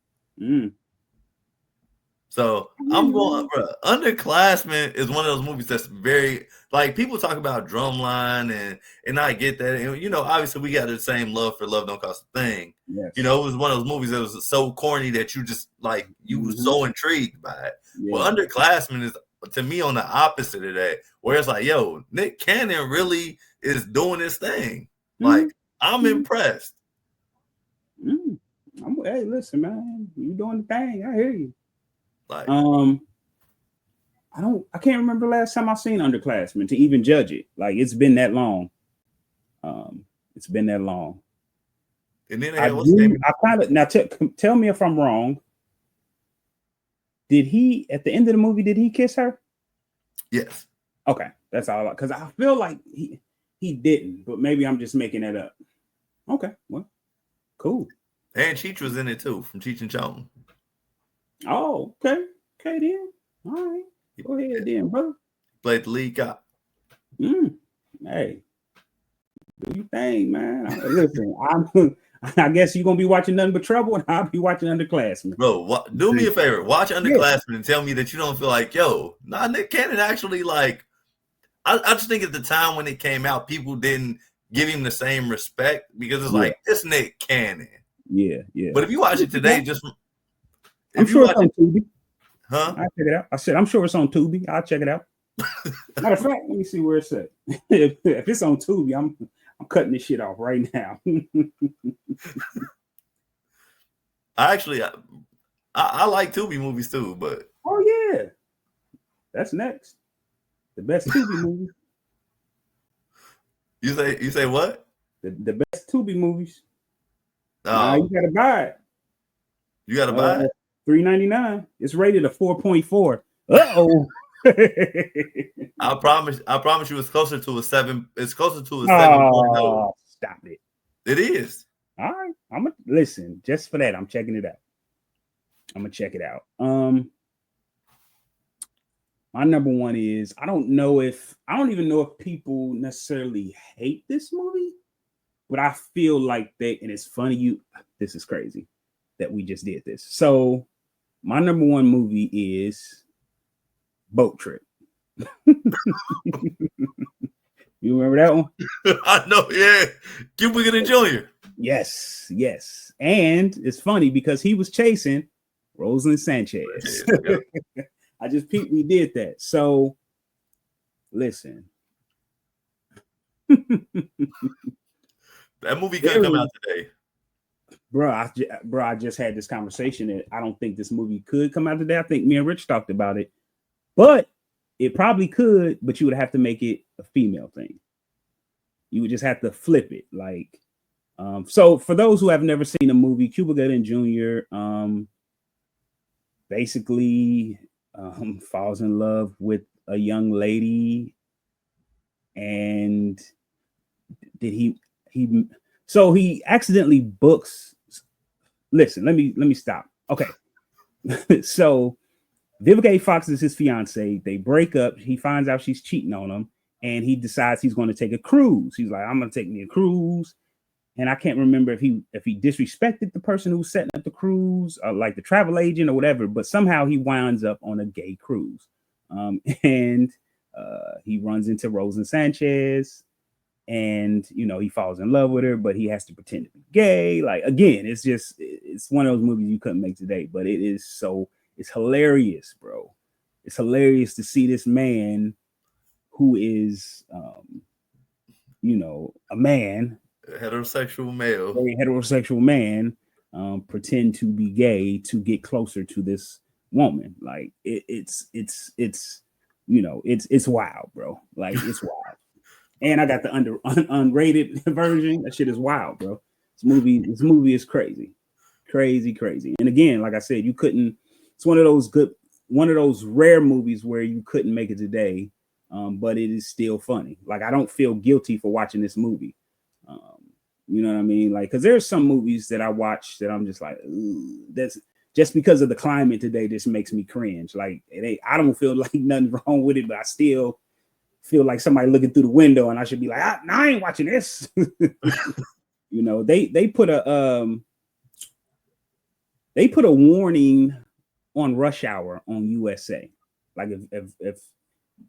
So I'm going, bro. Underclassmen is one of those movies that's very, like, people talk about Drumline, and I get that. And, you know, obviously we got the same love for Love Don't Cost a Thing. Yes. You know, it was one of those movies that was so corny that you just, like, you were so intrigued by it. Yeah. Well, Underclassmen is, to me, on the opposite of that, where it's like, yo, Nick Cannon really is doing his thing. Like, I'm impressed. Hey, listen, man, you doing the thing. I hear you. Like, I can't remember the last time I seen Underclassmen to even judge it. Like, it's been that long. It's been that long. And then tell me if I'm wrong. Did he, at the end of the movie, did he kiss her? Yes. Okay, that's all. Because I feel like he didn't, but maybe I'm just making that up. Okay, well, cool. And Cheech was in it too, from Cheech and Chong. Oh, okay then. All right, go ahead then, brother. Played the lead cop. Hey, do your thing, man. Listen, I guess you're gonna be watching Nothing But Trouble, and I'll be watching Underclassmen. Bro, do me a favor. Watch Underclassmen and tell me that you don't feel like, yo, Nick Cannon actually, like, I just think at the time when it came out, people didn't give him the same respect because it's like, it's Nick Cannon. Yeah. But if you watch it today, I'm sure it's on Tubi. Huh? I'll check it out. I said, I'm sure it's on Tubi. I'll check it out. Matter of fact, let me see where it's at. If it's on Tubi, I'm cutting this shit off right now. I like Tubi movies too, but yeah, that's next. The best Tubi movie. You say what? The best Tubi movies. Oh, you gotta buy it. You gotta buy it. $3.99. It's rated a 4.4. Uh-oh. I promise you it's closer to a 7. It's closer to a 7.0. Stop it. It is. All right. I'm gonna listen. Just for that, I'm checking it out. I'm gonna check it out. My number one is I don't even know if people necessarily hate this movie, but I feel like and it's funny, this is crazy that we just did this. So my number one movie is Boat Trip. You remember that one? I know, yeah. Cuba Gooding Jr. Yes. And it's funny because he was chasing Rosalind Sanchez. Yeah. I just peeped we did that. So listen. That movie could come out today. Bro, I just had this conversation and I don't think this movie could come out today. I think me and Rich talked about it, but it probably could, but you would have to make it a female thing. You would just have to flip it. Like, so for those who have never seen the movie, Cuba Gooding Jr. Basically falls in love with a young lady and did he so he accidentally books. Listen, let me stop. Okay. So Vivica A. Fox is his fiance. They break up. He finds out she's cheating on him, and he decides he's going to take a cruise. He's like, I'm going to take me a cruise. And I can't remember if he disrespected the person who was setting up the cruise, like the travel agent or whatever. But somehow he winds up on a gay cruise, and he runs into Rosa Sanchez, and he falls in love with her, but he has to pretend to be gay. Like, again, it's one of those movies you couldn't make today, but it's hilarious, bro. It's hilarious to see this man who is a man, a heterosexual male, very heterosexual man, pretend to be gay to get closer to this woman. Like, it's wild, bro. Like, it's wild. And I got the unrated version. That shit is wild, bro. This movie is crazy. Crazy. And again, like I said, it's one of those rare movies where you couldn't make it today, but it is still funny. Like, I don't feel guilty for watching this movie. You know what I mean? Like, because there's some movies that I watch that I'm just like, that's just because of the climate today. This makes me cringe. Like, I don't feel like nothing wrong with it, but I still feel like somebody looking through the window, and I should be like, I ain't watching this. They put a warning on Rush Hour on USA. Like,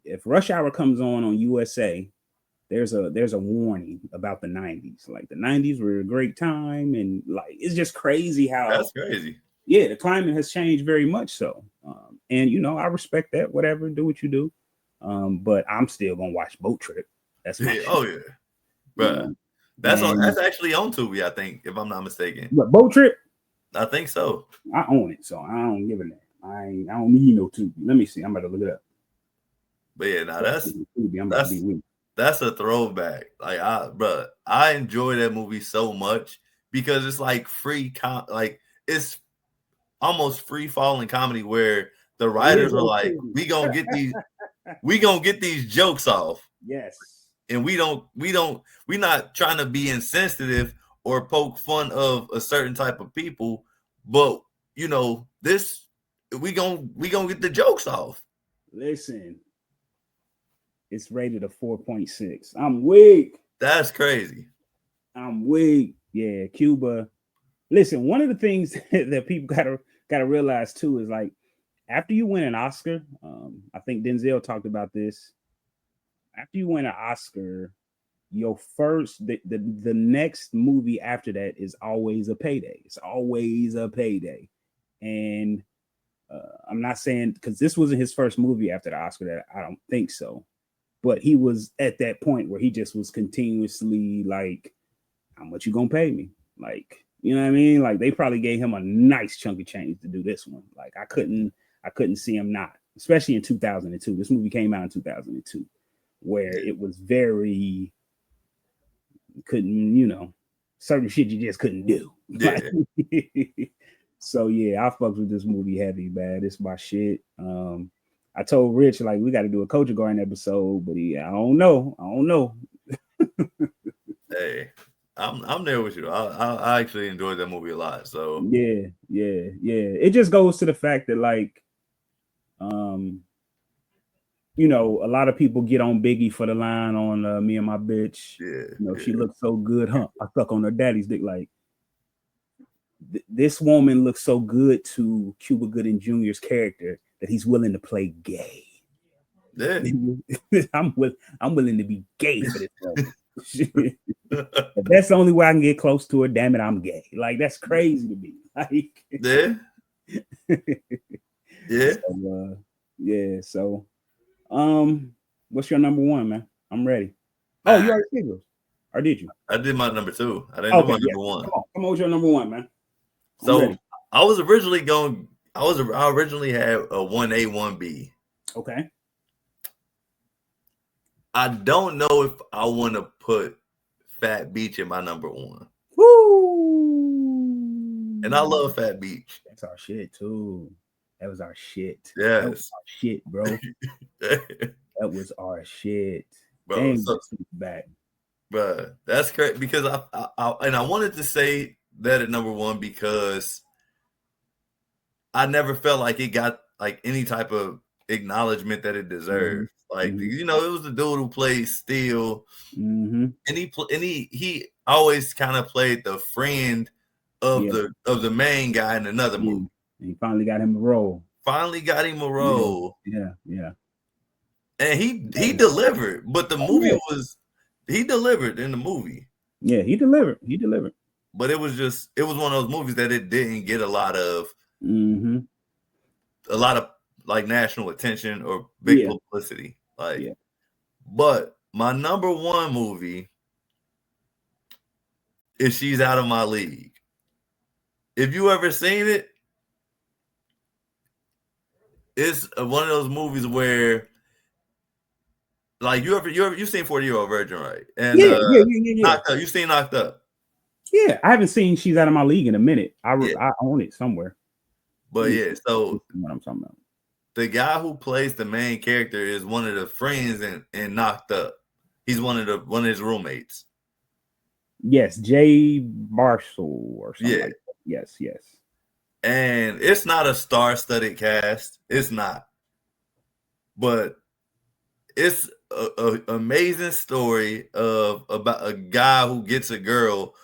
if Rush Hour comes on USA, there's a warning about the 90s. Like, the 90s were a great time, and like, it's just crazy how that's crazy. Yeah, the climate has changed very much so. And I respect that. Whatever, do what you do. But I'm still gonna watch Boat Trip. That's my shit. Oh yeah, bro. That's actually on Tubi, I think, if I'm not mistaken. What, Boat Trip? I think so. I own it, so I don't give a damn. I don't need no Tubi. Let me see. I'm about to look it up. But yeah, now that's a throwback. Like, I enjoy that movie so much because it's like like it's almost free falling comedy where the writers are like, we gonna get these jokes off. Yes. And we're not trying to be insensitive or poke fun of a certain type of people, but this we gonna get the jokes off. Listen, it's rated a 4.6. I'm weak. That's crazy. I'm weak. Yeah, Cuba. Listen, one of the things that people gotta realize too is, like, after you win an Oscar, I think Denzel talked about this. After you win an Oscar, your the next movie after that is always a payday. It's always a payday. And I'm not saying, because this wasn't his first movie after the Oscar, that I don't think so. But he was at that point where he just was continuously like, how much you gonna pay me? Like, you know what I mean? Like, they probably gave him a nice chunk of change to do this one. Like, I couldn't see him not, especially in 2002. This movie came out in 2002, where it was very, certain shit you just couldn't do. Yeah. So yeah, I fucked with this movie heavy, man. It's my shit. I told Rich, like, we got to do a Culture Garden episode, but I don't know. Hey, I'm there with you. I actually enjoyed that movie a lot. So yeah. It just goes to the fact that, like, a lot of people get on Biggie for the line on Me and My Bitch. Yeah. She looks so good, huh? I suck on her daddy's dick. Like, this woman looks so good to Cuba Gooding Jr.'s character that he's willing to play gay. Yeah. I'm willing to be gay for this woman. If that's the only way I can get close to her, damn it, I'm gay. Like, that's crazy to me. Like, So, what's your number one, man? I'm ready. Oh, you already said yours, or did you? I did my number two. I didn't do my number one. Come on, what's your number one, man? So I originally had a 1A, 1B. Okay. I don't know if I want to put Fat Beach in my number one. Woo! And I love Fat Beach. That's our shit too. That was our shit. Yes. That was our shit, bro. That was our shit. bro. Damn, So, back. bro, that's correct because I wanted to say that at number one because I never felt like it got like any type of acknowledgement that it deserved. Like it was the dude who played Steel, and he always kind of played the friend of the main guy in another movie. And he finally got him a role. Yeah. And he delivered, but the movie he delivered in the movie. Yeah, he delivered. But it was one of those movies that it didn't get a lot of like national attention or big publicity. But my number one movie is She's Out of My League. If you ever seen it, it's one of those movies where, like, you seen 40-Year-Old Virgin, right? And yeah. Knocked Up. You seen Knocked Up? Yeah, I haven't seen She's Out of My League in a minute. I own it somewhere. But so what I'm talking about. The guy who plays the main character is one of the friends in Knocked Up. He's one of his roommates. Yes, Jay Barcel or something like that. Yes. And it's not a star-studded cast. It's not. But it's an amazing story about a guy who gets a girl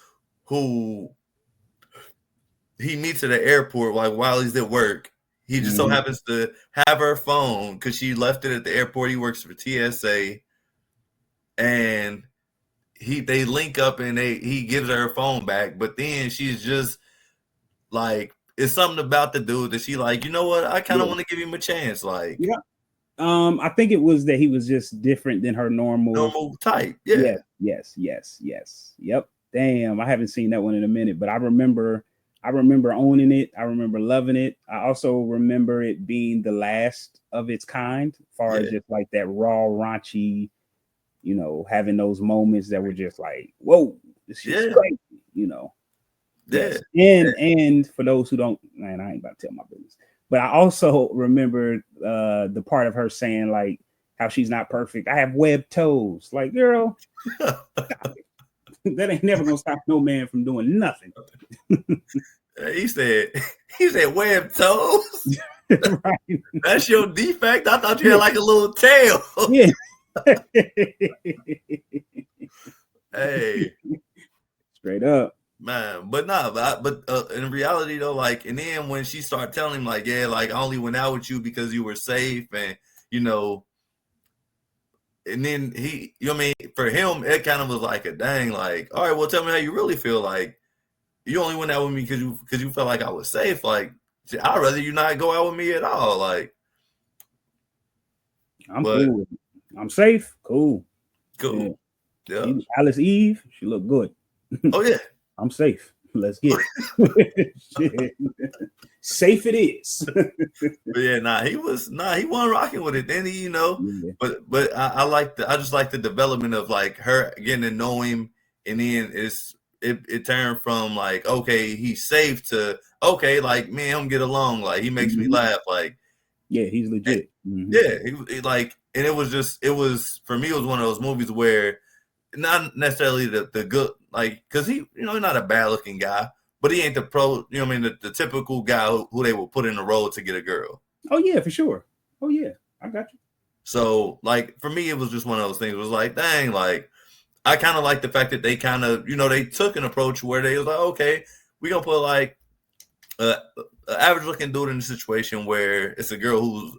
who he meets at the airport while he's at work. He just so happens to have her phone because she left it at the airport. He works for TSA, and they link up and he gives her phone back. But then she's just like, it's something about the dude that she like, you know what? I kind of want to give him a chance. Like, I think it was that he was just different than her normal type. Yeah. Yes. Yep. Damn, I haven't seen that one in a minute, but I remember owning it. I remember loving it. I also remember it being the last of its kind, as far as just like that raw, raunchy, having those moments that were just like, whoa, this is crazy, Yes. And for those who don't, man, I ain't about to tell my business. But I also remember the part of her saying like how she's not perfect. I have webbed toes. Like, girl, that ain't never gonna stop no man from doing nothing. He said webbed toes. Right. That's your defect. I thought you had like a little tail. Yeah. Hey, straight up, man. But in reality though, like, and then when she started telling him like, yeah, like I only went out with you because you were safe, and and then he, for him, it kind of was like a dang, like, all right, well, tell me how you really feel. Like, you only went out with me because you felt like I was safe. Like, I'd rather you not go out with me at all. Like, cool. I'm safe. Cool. Yeah. Alice Eve, she looked good. Oh yeah. I'm safe. Let's get it. Safe it is. But yeah, he wasn't rocking with it. Then he, but I just like the development of like her getting to know him, and then it turned from like, okay, he's safe to, okay, like, me and him get along, like he makes me laugh, like, yeah, he's legit. Yeah, he like, and it was for me, it was one of those movies where not necessarily the good, like, because he, he's not a bad looking guy, but he ain't the pro, the typical guy who they will put in a role to get a girl. Oh yeah, for sure. Oh yeah, I got you. So like for me, it was just one of those things. It was like, dang, like I kind of like the fact that they kind of, they took an approach where they was like, okay, we're gonna put like an average looking dude in a situation where it's a girl who's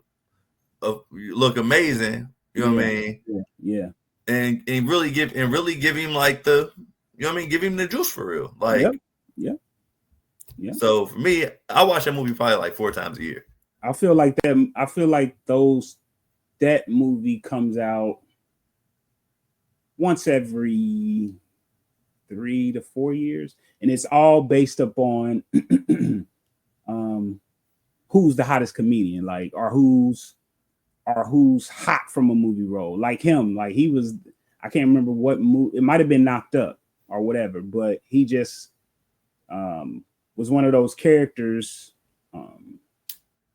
look amazing. You know what I mean? Yeah. And really give him like the, give him the juice for real. Like, yeah. So for me, I watch that movie probably like 4 times a year. I feel like that movie comes out once every 3 to 4 years, and it's all based upon who's the hottest comedian, like, or who's hot from a movie role. Like him, like he was, I can't remember what movie, it might have been Knocked Up or whatever, but he just was one of those characters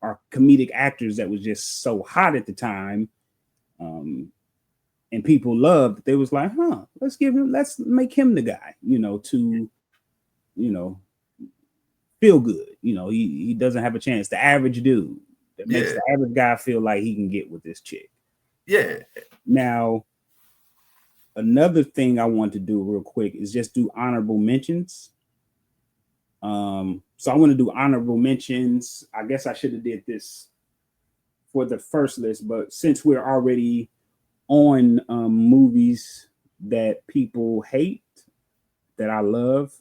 or comedic actors that was just so hot at the time, and people loved. They was like, huh, let's make him the guy, to feel good. He doesn't have a chance. The average dude that makes the average guy feel like he can get with this chick. Yeah. Now, another thing I want to do real quick is just do honorable mentions. So I want to do honorable mentions. I guess I should have did this for the first list, but since we're already on movies that people hate that I love,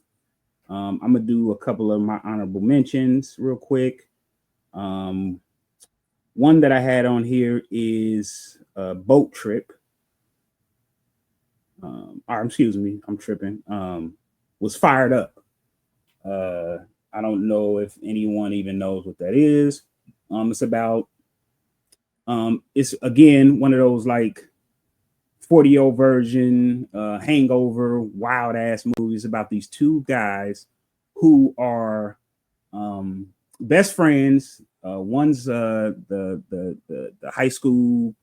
I'm gonna do a couple of my honorable mentions real quick. One that I had on here is Boat Trip. Or excuse me, I'm tripping. Was Fired Up. I don't know if anyone even knows what that is. It's about it's again one of those like 40-year version hangover wild ass movies about these two guys who are best friends. One's the high school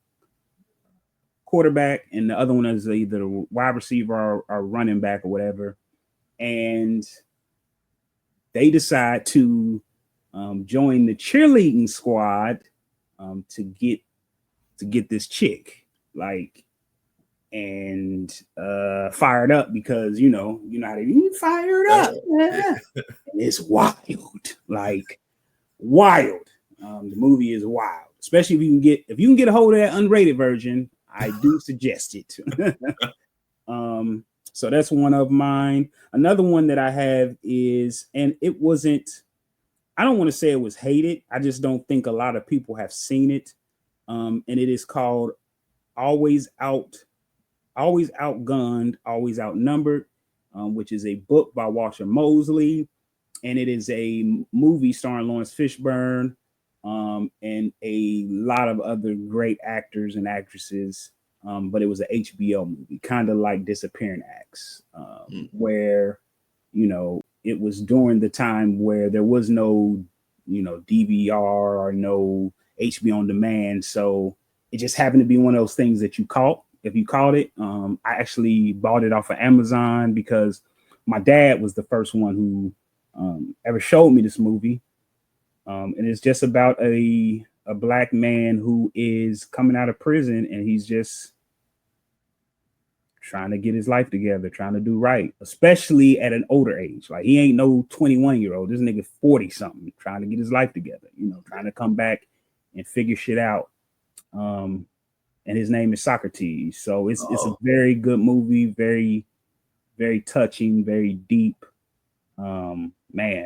quarterback, and the other one is either a wide receiver or running back or whatever. And they decide to join the cheerleading squad to get this chick, like, and fired up because you know how to be fired up. And it's wild, like wild. The movie is wild, especially if you can get a hold of that unrated version. I do suggest it. So that's one of mine. Another one that I have is, and it wasn't, I don't want to say it was hated. I just don't think a lot of people have seen it. And it is called Always Outgunned, Always Outnumbered, which is a book by Walter Mosley. And it is a movie starring Lawrence Fishburne and a lot of other great actors and actresses. But it was an HBO movie, kind of like Disappearing Acts, where, it was during the time where there was no, DVR or no HBO on demand. So it just happened to be one of those things that you caught. If you caught it, I actually bought it off of Amazon because my dad was the first one who ever showed me this movie. And it's just about a black man who is coming out of prison, and he's just trying to get his life together, trying to do right, especially at an older age. Like, he ain't no 21-year-old. This nigga 40 something, trying to get his life together, trying to come back and figure shit out. And his name is Socrates. So it's a very good movie, very, very touching, very deep. Man,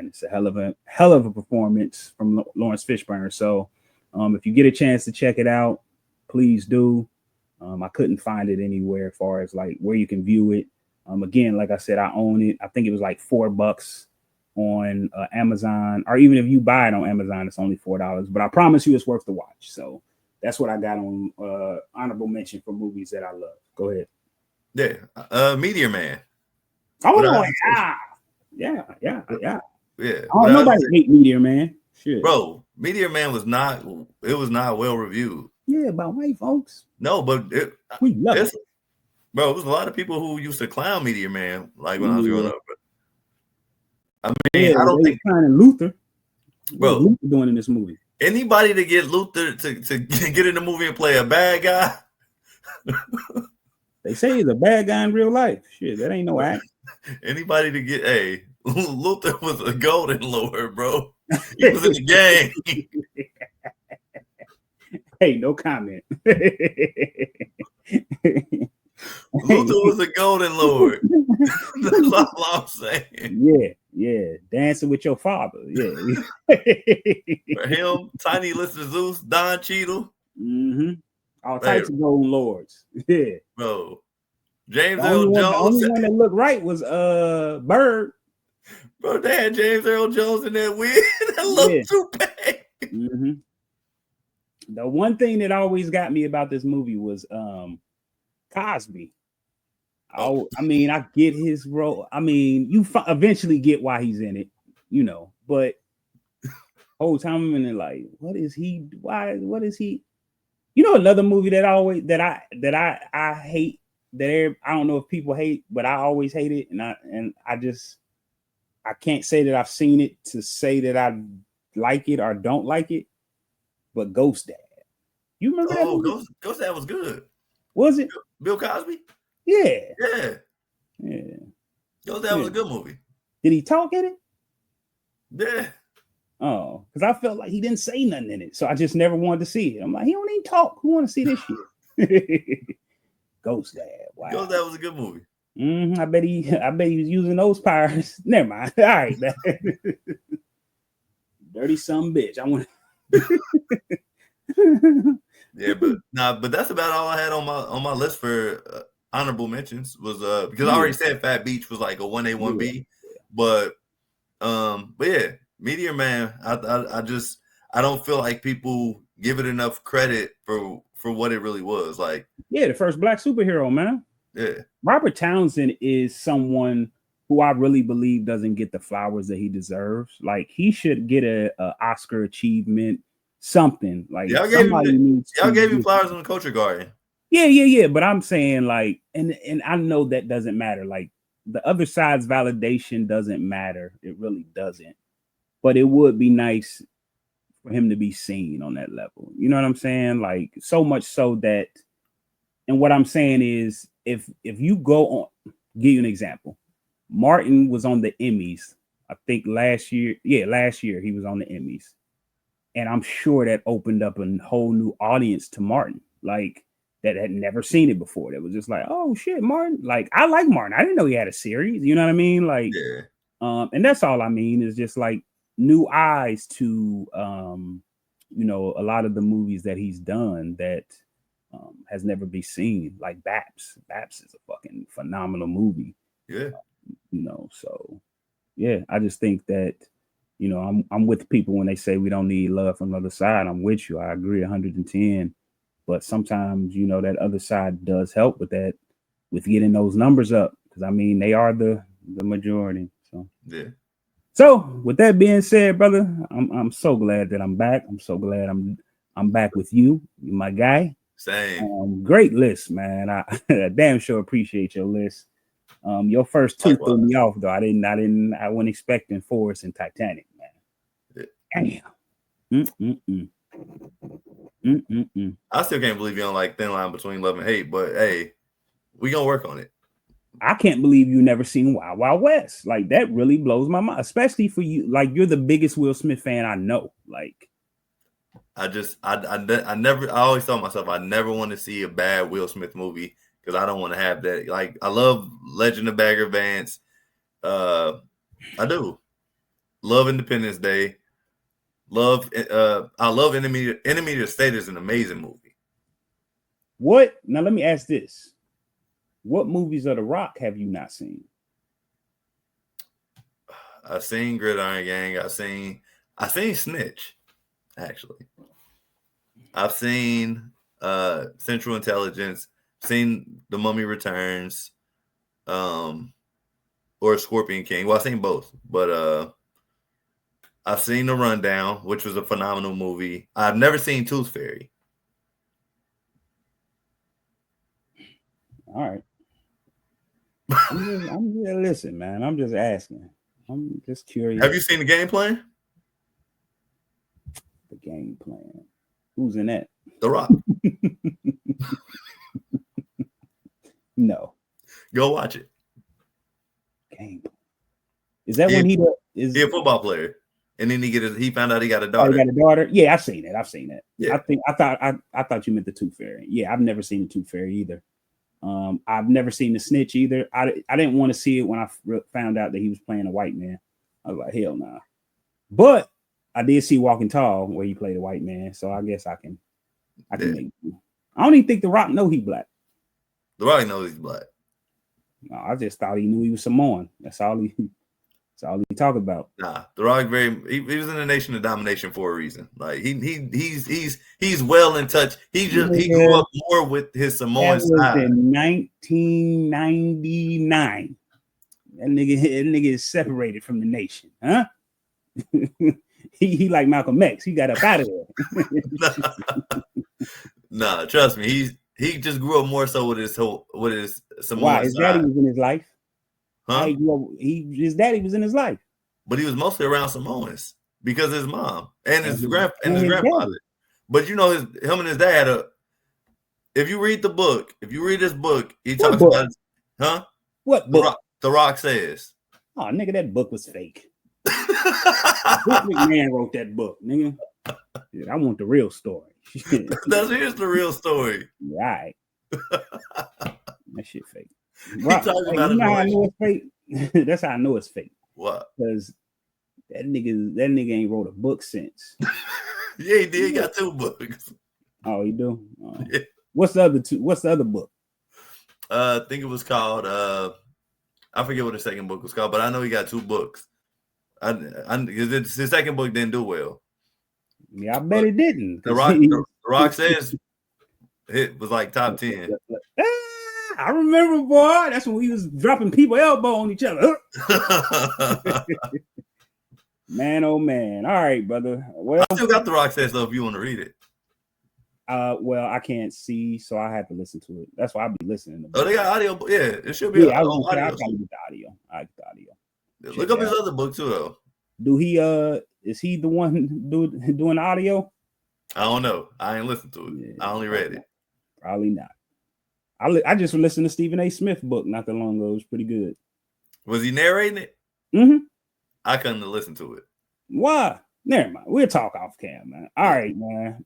it's a hell of a performance from Lawrence Fishburne. So if you get a chance to check it out, please do. I couldn't find it anywhere as far as like where you can view it. Again, like I said, I own it. I think it was like $4 on Amazon, or even if you buy it on Amazon, it's only $4. But I promise you, it's worth the watch. So that's what I got on honorable mention for movies that I love. Go ahead. Yeah, Meteor Man. Oh yeah. Oh, nobody hate Meteor Man. Shit. Bro, Meteor Man was not well reviewed. Yeah, about white folks. No, but we love it. Bro, it was a lot of people who used to clown Meteor Man like when I was growing up. But, I mean, I don't think clowning Luther. Bro, what Luther doing in this movie? Anybody to get Luther to get in the movie and play a bad guy. They say he's a bad guy in real life. Shit, that ain't no act. Anybody to get Luther was a golden lord, bro. He was in the game. Hey, no comment. Luther was a golden lord. That's all I'm saying. Yeah. Dancing with your father. Yeah. For him, Tiny Lister Zeus, Don Cheadle. Mm-hmm. All types of golden lords. Yeah. Bro. James Earl Jones. The only one that looked right was Bird. Bro, they had James Earl Jones in that wig. That looked too bad. Mm-hmm. The one thing that always got me about this movie was Cosby. Oh, I mean, I get his role. I mean, you eventually get why he's in it, but whole time I'm in there like, what is he? Why? What is he? You know another movie that I hate, that I don't know if people hate, but I always hate it, and I can't say that I've seen it to say that I like it or don't like it, but Ghost Dad. You remember that movie? Ghost Dad was good. Was it? Bill Cosby? Yeah. Yeah. Ghost Dad was a good movie. Did he talk in it? Yeah. Oh, because I felt like he didn't say nothing in it, so I just never wanted to see it. I'm like, he don't even talk. Who want to see this shit? Ghost Dad. Wow. Ghost Dad was a good movie. I bet he was using those powers. Never mind. All right, man. Dirty some bitch. I want. Yeah, but that's about all I had on my list for honorable mentions. Was because I already said Fat Beach was like a 1A 1B, but yeah, Meteor Man. I don't feel like people give it enough credit for what it really was. Like, yeah, the first black superhero, man. Yeah. Robert Townsend is someone who I really believe doesn't get the flowers that he deserves. Like, he should get a Oscar achievement, something. Like, y'all gave him flowers on the Culture Garden. Yeah. But I'm saying, like, and I know that doesn't matter. Like, the other side's validation doesn't matter. It really doesn't. But it would be nice for him to be seen on that level. You know what I'm saying? Like, so much so that, and what I'm saying is, if you go on, give you an example. Martin was on the Emmys, I think last year. Yeah, last year he was on the Emmys. And I'm sure that opened up a whole new audience to Martin, like, that had never seen it before. That was just like, oh shit, Martin. Like, I like Martin. I didn't know he had a series. You know what I mean? Like, yeah. And that's all I mean, is just like new eyes to you know, a lot of the movies that he's done that has never been seen, like Baps. Baps is a fucking phenomenal movie. Yeah. You know, so yeah, I just think that, you know, I'm with people when they say we don't need love from the other side. I'm with you. I agree 110. But sometimes, you know, that other side does help with that, with getting those numbers up. Because I mean, they are the majority. So yeah. So with that being said, brother, I'm so glad that I'm back. I'm so glad I'm back with you. You're my guy. Same. Great list, man. I damn sure appreciate your list. Your first two threw me off though. I wasn't expecting Forrest and Titanic, man. Damn. I still can't believe you don't like Thin Line Between Love and Hate, but hey, we gonna work on it. I can't believe you never seen Wild Wild West. Like, that really blows my mind, especially for you. Like, you're the biggest Will Smith fan I know. Like, I always tell myself I never want to see a bad Will Smith movie, because I don't want to have that. Like, I love Legend of Bagger Vance. I do love Independence Day. I love Enemy of the State is an amazing movie. What? Now let me ask this. What movies of The Rock have you not seen? I've seen Gridiron Gang. I've seen Snitch, actually. I've seen Central Intelligence. Seen The Mummy Returns, or Scorpion King. Well, I've seen both, but I've seen The Rundown, which was a phenomenal movie. I've never seen Tooth Fairy. All right. I'm just listen, man. I'm just asking. I'm just curious. Have you seen The Game Plan? The Game Plan. Who's in that? The Rock. No. Go watch it. Game Plan. Is that when he's a football player, and then he found out he got a daughter. Oh, he got a daughter? Yeah, I've seen it. Yeah. I thought you meant the Tooth Fairy. Yeah, I've never seen the Tooth Fairy either. I've never seen The Snitch either. I didn't want to see it when I found out that he was playing a white man. I was like, hell nah. But I did see Walking Tall, where he played a white man, so I guess I can make it. I don't even think The Rock know he black. The Rock knows he's black. No, I just thought he knew he was Samoan. That's all he talk about. Nah, The Rock he was in the Nation of Domination for a reason. Like, he's well in touch. He grew up more with his Samoan side. In 1999. That nigga is separated from the nation, huh? he like Malcolm X. He got up out of there. Nah, trust me, he just grew up more so with his Samoan Why? His daddy side. was in his life. Huh? His daddy was in his life. But he was mostly around Samoans because of his mom and his his grandfather. daddy. But him and his dad. If you read this book, he What talks book? about, huh? What book? The Rock says. Oh, nigga, that book was fake. Vince McMahon wrote that book, nigga. Dude, I want the real story. Here's the real story. Right. That shit fake. Right. You know how I know it's fake? That's how I know it's fake. What? Because that nigga ain't wrote a book since. Yeah, he did. He got 2 books. Oh, he do? Oh. Yeah. What's the other 2? What's the other book? I think it was called I forget what the second book was called, but I know he got 2 books. His second book didn't do well. Yeah, I bet it didn't. The Rock says it was like top 10. I remember, boy. That's when we was dropping people elbow on each other. Man, oh man. All right, brother. Well, I still got the Rock says though if you want to read it. Well, I can't see, so I have to listen to it. That's why I'll be listening to it. Oh, they got audio. Yeah, it should be I on audio. I'll probably get the audio. I get the audio. Look up his other book too, though. Is he the one doing the audio? I don't know. I ain't listened to it. Yeah, I only read it. Probably not. I just listened to Stephen A. Smith book not that long ago. It was pretty good. Was he narrating it? Mm-hmm. I couldn't listen to it. Why? Never mind. We'll talk off cam, man. All right, man.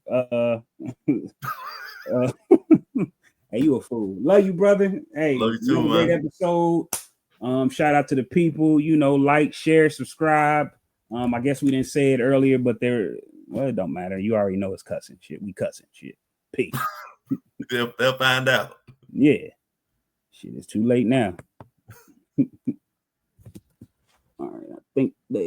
Hey, you a fool. Love you, brother. Hey, love you too, man. Great episode. Shout out to the people. Like, share, subscribe. I guess we didn't say it earlier, but it don't matter. You already know it's cussing shit. We cussing shit. Peace. They'll find out. Yeah. Shit, it's too late now. All right, I think that